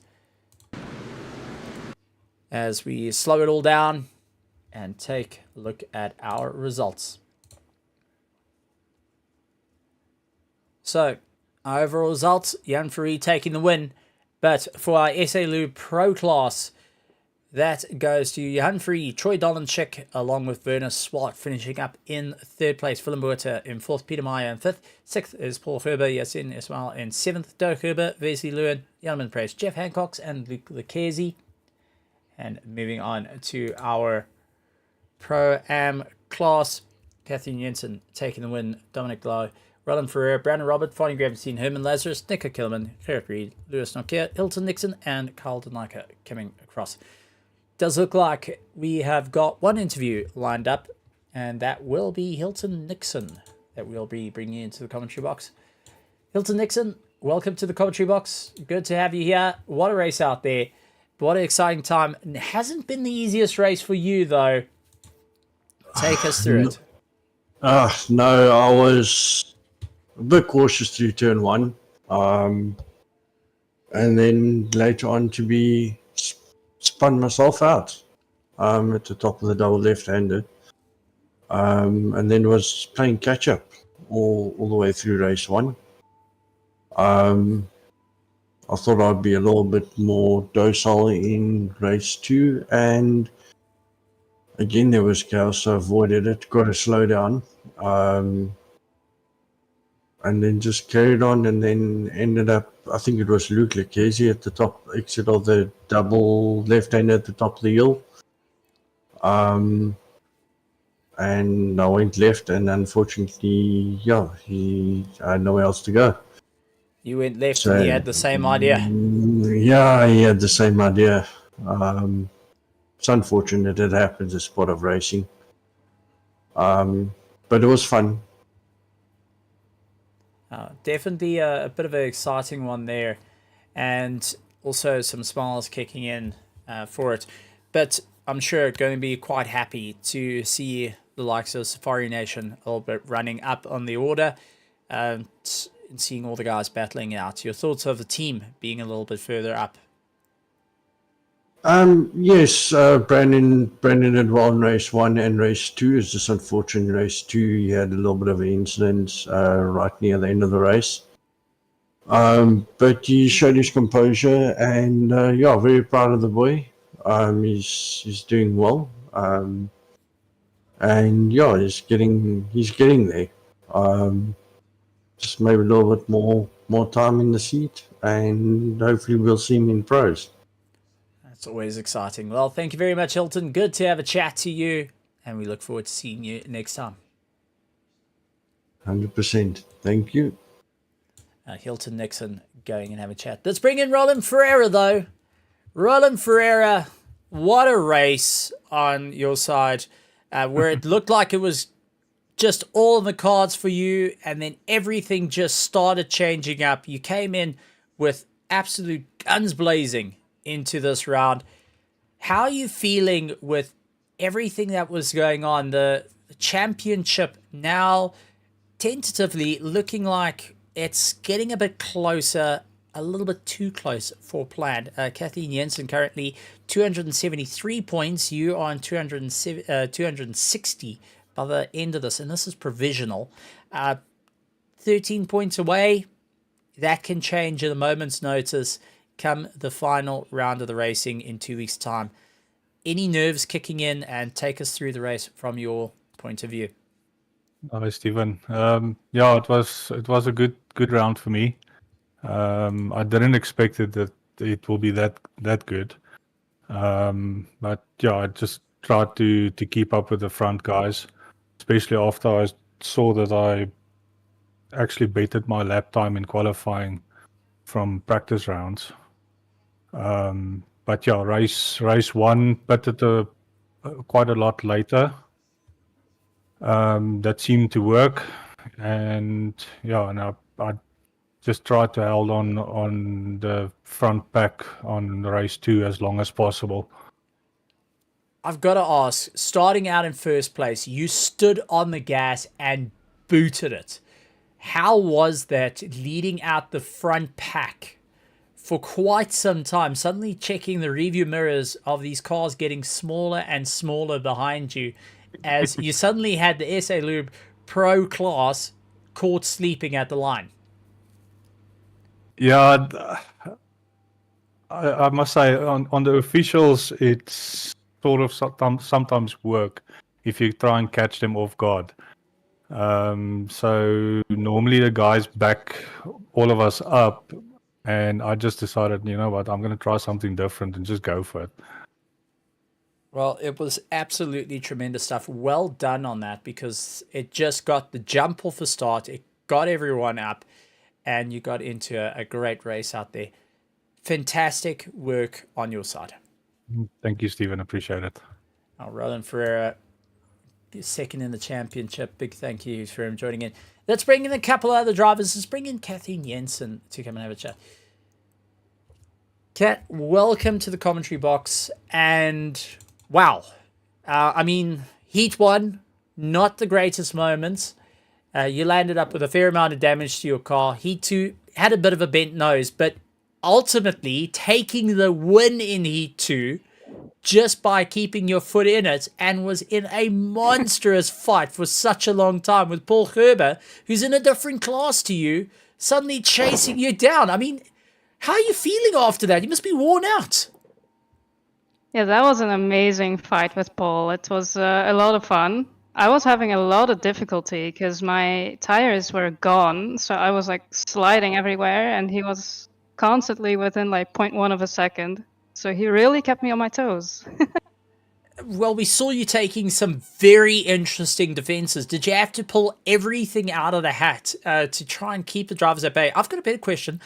as we slow it all down and take a look at our results. So our overall results, Jan Fourie taking the win, but for our SALU Pro class, that goes to Jan Fourie, Troy Dolenchik, along with Werner Swart, finishing up in 3rd place. Willem Buerter in 4th, Peter Meyer in 5th. 6th is Paul Gerber, Yassine Ismail in 7th, Doug Gerber, Wesley Lewin, Jan Press, Jeff Hancock, and Luc Leclerc. And moving on to our Pro-Am class. Kathleen Jensen taking the win. Dominic Lowe, Roland Ferrer, Brandon Robert, Fonnie Gravenstein, Herman Lazarus, Nico Kilman, Gerrit Reed, Lewis Nokia, Hilton Nixon, and Carl Denaika coming across. Does look like we have got one interview lined up, and that will be Hilton Nixon that we'll be bringing into the commentary box. Hilton Nixon, welcome to the commentary box. Good to have you here. What a race out there. What an exciting time. It hasn't been the easiest race for you, though. Take us through it. No, I was a bit cautious through turn one. And then later on to be spun myself out at the top of the double left-handed. And then was playing catch-up all the way through race one. I thought I'd be a little bit more docile in race two, and again there was chaos, so avoided it, got to slow down, and then just carried on, and then ended up, I think it was Luke Lucchese at the top exit of the double left-hander at the top of the hill. And I went left, and unfortunately, he had nowhere else to go. You went left and he had the same idea. Yeah, he had the same idea. It's unfortunate it happens as part of racing. But it was fun. Definitely a bit of an exciting one there. And also some smiles kicking in for it. But I'm sure going to be quite happy to see the likes of Safari Nation a little bit running up on the order. And seeing all the guys battling out. Your thoughts of the team being a little bit further up? Yes, Brandon did well in race one and race two. It's just unfortunate in race two he had a little bit of an incident right near the end of the race. But he showed his composure, and very proud of the boy. He's doing well. He's getting there. Just maybe a little bit more time in the seat, and hopefully we'll see him in pros. That's always exciting. Well, thank you very much, Hilton. Good to have a chat to you, and we look forward to seeing you next time. 100%. Thank you. Hilton Nixon going and have a chat. Let's bring in Roland Ferreira, though. Roland Ferreira, what a race on your side, where it looked like it was just all in the cards for you, and then everything just started changing up. You came in with absolute guns blazing into this round. How are you feeling with everything that was going on? The championship now tentatively looking like it's getting a bit closer, a little bit too close for planned. Kathleen Jensen currently 273 points. You are on 260 by the end of this, and this is provisional. 13 points away. That can change at a moment's notice come the final round of the racing in 2 weeks' time. Any nerves kicking in? And take us through the race from your point of view. Hi, Stephen. It was a good round for me. I didn't expect that it will be that good. But I just tried to keep up with the front guys, especially after I saw that I actually bettered my lap time in qualifying from practice rounds. Race one pitted quite a lot later. That seemed to work, and I just tried to hold on the front pack on race two as long as possible. I've got to ask, starting out in first place, you stood on the gas and booted it. How was that leading out the front pack for quite some time, suddenly checking the review mirrors of these cars getting smaller and smaller behind you as you suddenly had the SA Lube Pro class caught sleeping at the line? Yeah, I must say, on the officials, it's sort of sometimes work if you try and catch them off guard. So normally the guys back all of us up, and I just decided, you know what, I'm going to try something different and just go for it. Well, it was absolutely tremendous stuff. Well done on that, because it just got the jump off the start. It got everyone up, and you got into a great race out there. Fantastic work on your side. Thank you, Stephen. Appreciate it. Roland Ferreira, second in the championship. Big thank you for him joining in. Let's bring in a couple of other drivers. Let's bring in Kathleen Jensen to come and have a chat. Kat, welcome to the commentary box. And wow, I mean, Heat 1, not the greatest moments. You landed up with a fair amount of damage to your car. Heat 2 had a bit of a bent nose, but ultimately taking the win in Heat 2 just by keeping your foot in it, and was in a monstrous fight for such a long time with Paul Gerber, who's in a different class to you, suddenly chasing you down. I mean, how are you feeling after that? You must be worn out. Yeah, that was an amazing fight with Paul. It was a lot of fun. I was having a lot of difficulty because my tires were gone, so I was like sliding everywhere, and he was constantly within like 0.1 of a second. So he really kept me on my toes. Well, we saw you taking some very interesting defenses. Did you have to pull everything out of the hat to try and keep the drivers at bay? I've got a better question.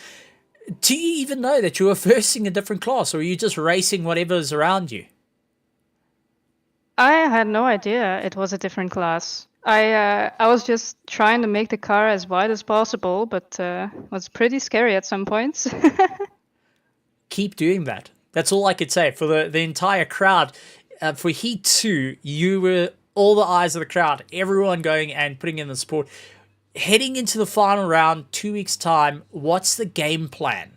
Do you even know that you were versing a different class, or are you just racing whatever's around you? I had no idea it was a different class. I was just trying to make the car as wide as possible, but was pretty scary at some points. Keep doing that. That's all I could say for the entire crowd. For Heat 2, you were all the eyes of the crowd, everyone going and putting in the support. Heading into the final round, 2 weeks' time, what's the game plan?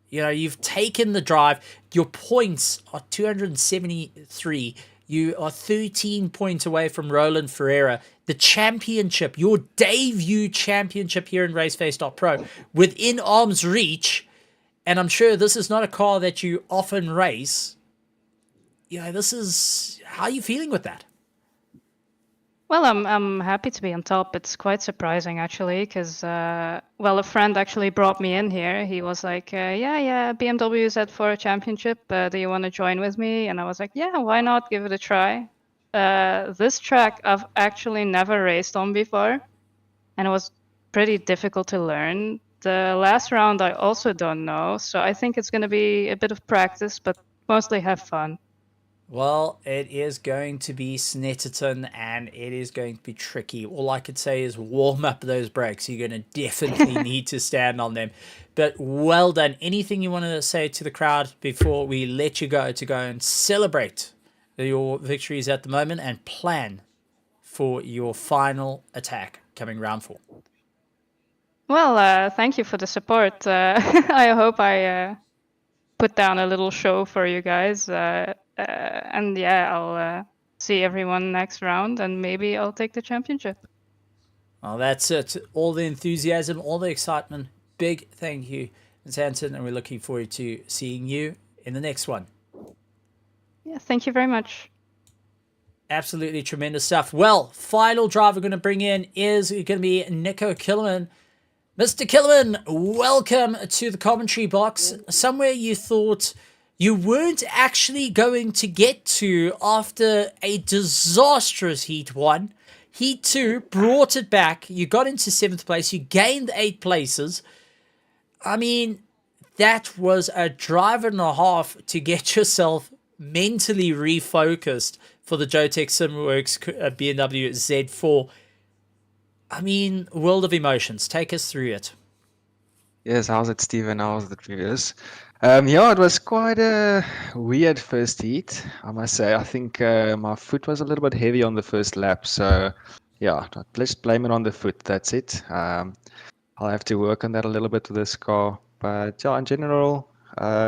You know, you've taken the drive. Your points are 273. You are 13 points away from Roland Ferreira. The championship, your debut championship here in RaceFace.Pro, within arm's reach. And I'm sure this is not a car that you often race. You know, this is... How are you feeling with that? Well, I'm happy to be on top. It's quite surprising, actually, because, well, a friend actually brought me in here. He was like, yeah, BMW Z4 Championship. Do you want to join with me? And I was like, yeah, why not? Give it a try. This track I've actually never raced on before, and it was pretty difficult to learn. The last round I also don't know, so I think it's going to be a bit of practice, but mostly have fun. Well, it is going to be Snetterton, and it is going to be tricky. All I could say is warm up those brakes. You're going to definitely need to stand on them. But well done. Anything you want to say to the crowd before we let you go to go and celebrate your victories at the moment and plan for your final attack coming round 4? Well, thank you for the support. I hope I put down a little show for you guys. And yeah, I'll see everyone next round, and maybe I'll take the championship. Well, that's it. All the enthusiasm, all the excitement. Big thank you, Zanton, and we're looking forward to seeing you in the next one. Yeah, thank you very much. Absolutely tremendous stuff. Well, final driver we're going to bring in is going to be Nico Killerman. Mr. Killerman, welcome to the commentary box. Somewhere you thought you weren't actually going to get to after a disastrous Heat 1. Heat 2 brought it back. You got into 7th place. You gained 8 places. I mean, that was a drive and a half to get yourself mentally refocused for the Jotech Simworks BMW Z4. I mean, world of emotions. Take us through it. Yes, how's it, Stephen? How's the previous? Yeah, it was quite a weird first heat, I must say. I think my foot was a little bit heavy on the first lap, so yeah, let's blame it on the foot. That's it. I'll have to work on that a little bit with this car, but yeah, in general,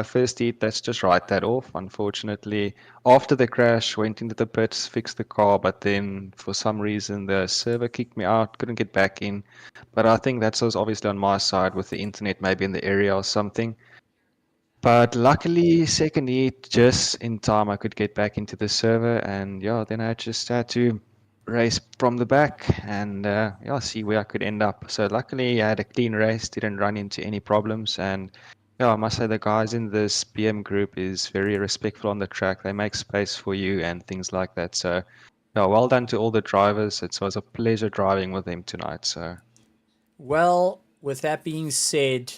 first heat, let's just write that off. Unfortunately, after the crash, went into the pits, fixed the car, but then for some reason the server kicked me out, couldn't get back in. But I think that was obviously on my side with the internet, maybe in the area or something. But luckily, second heat, just in time, I could get back into the server, and yeah, then I just had to race from the back and yeah, see where I could end up. So luckily, I had a clean race, didn't run into any problems, and yeah, I must say the guys in this BM group is very respectful on the track. They make space for you and things like that. So, yeah, well done to all the drivers. It was a pleasure driving with them tonight. So, Well, with that being said,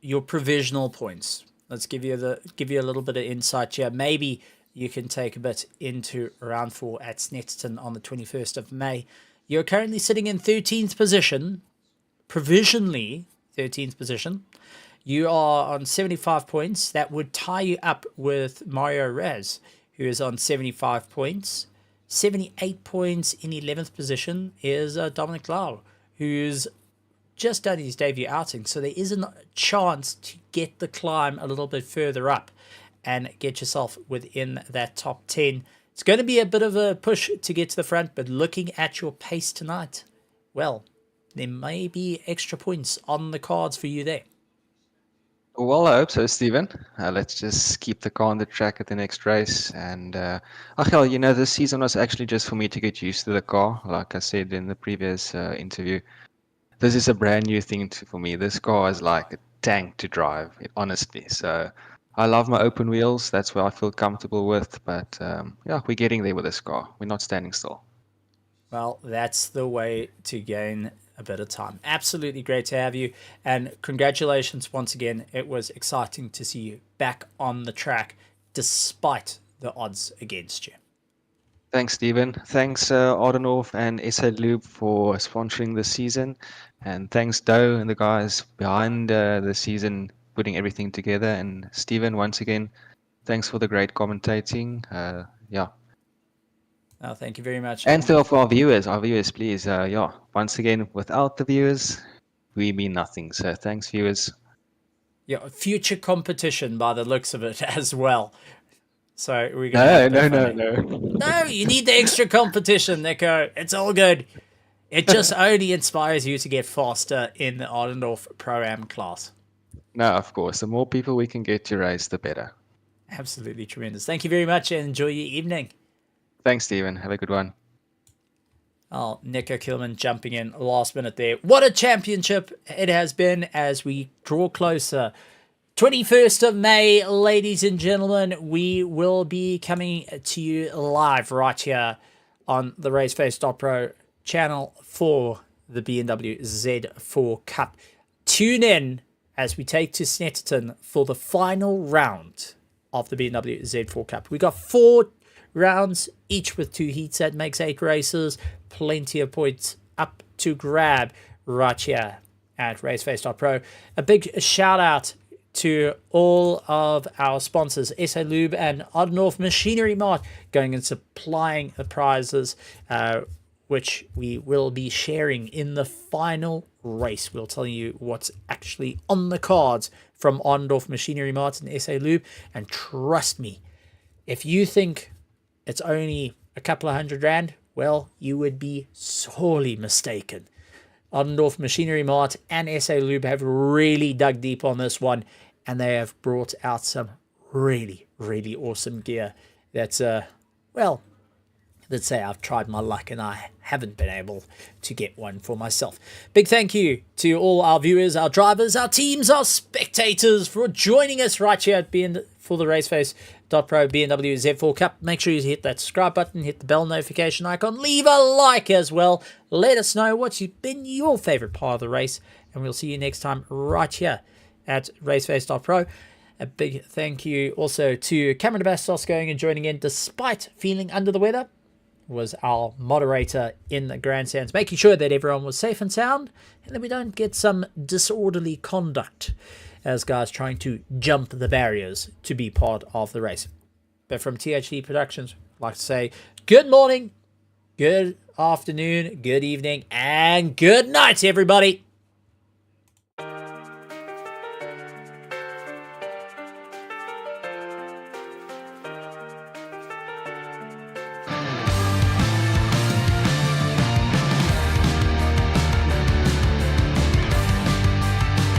your provisional points. Let's give you a little bit of insight here. Maybe you can take a bit into round 4 at Snetterton on the 21st of May. You're currently sitting in 13th position, provisionally 13th position. You are on 75 points. That would tie you up with Mario Raz, who is on 75 points. 78 points in 11th position is Dominic Lau, who's just done his debut outing. So there is a chance to get the climb a little bit further up and get yourself within that top 10. It's going to be a bit of a push to get to the front, but looking at your pace tonight, well, there may be extra points on the cards for you there. well, I hope so, Stephen. Let's just keep the car on the track at the next race. And, Achel, you know, this season was actually just for me to get used to the car. Like I said in the previous interview, this is a brand new thing for me. This car is like a tank to drive, honestly. So I love my open wheels. That's what I feel comfortable with. But, yeah, we're getting there with this car. We're not standing still. Well, that's the way to gain a bit of time. Absolutely great to have you, and congratulations once again. It was exciting to see you back on the track despite the odds against you. Thanks, Stephen. Thanks, Ardenhof and SA Lube for sponsoring this season. And thanks, Doe and the guys behind the season putting everything together. And Stephen, once again, thanks for the great commentating. Yeah. Oh, thank you very much. And for our viewers, please. Yeah, once again, without the viewers, we mean nothing. So thanks, viewers. Yeah, future competition by the looks of it as well. So we're gonna No, you need the extra competition, Nico. It's all good. It just only inspires you to get faster in the Ardendorf Pro-Am class. No, of course. The more people we can get to race, the better. Absolutely tremendous. Thank you very much and enjoy your evening. Thanks, Stephen. Have a good one. Oh, Nico Kilman jumping in last minute there. What a championship it has been as we draw closer. 21st of May, ladies and gentlemen, we will be coming to you live right here on the RaceFace.Pro channel for the BMW Z4 Cup. Tune in as we take to Snetterton for the final round of the BMW Z4 Cup. We got 4 rounds, each with 2 heats. That makes 8 races. Plenty of points up to grab right here at RaceFace.Pro. A big shout out to all of our sponsors, SA Lube and Ardendorf Machinery Mart, going and supplying the prizes, which we will be sharing in the final race. We'll tell you what's actually on the cards from Ardendorf Machinery Mart and SA Lube. And trust me, if you think it's only a couple of $100, well, you would be sorely mistaken. Ardendorf Machinery Mart and SA Lube have really dug deep on this one, and they have brought out some really, really awesome gear that's, well, let's say I've tried my luck and I haven't been able to get one for myself. Big thank you to all our viewers, our drivers, our teams, our spectators for joining us right here at for the RaceFace.Pro BMW Z4 Cup. Make sure you hit that subscribe button, hit the bell notification icon, leave a like as well. Let us know what's been your favorite part of the race, and we'll see you next time right here at RaceFace.Pro. A big thank you also to Cameron Bastos going and joining in despite feeling under the weather. Was our moderator in the grandstands, making sure that everyone was safe and sound and that we don't get some disorderly conduct as guys trying to jump the barriers to be part of the race. But from THD Productions, I'd like to say good morning, good afternoon, good evening, and good night, everybody.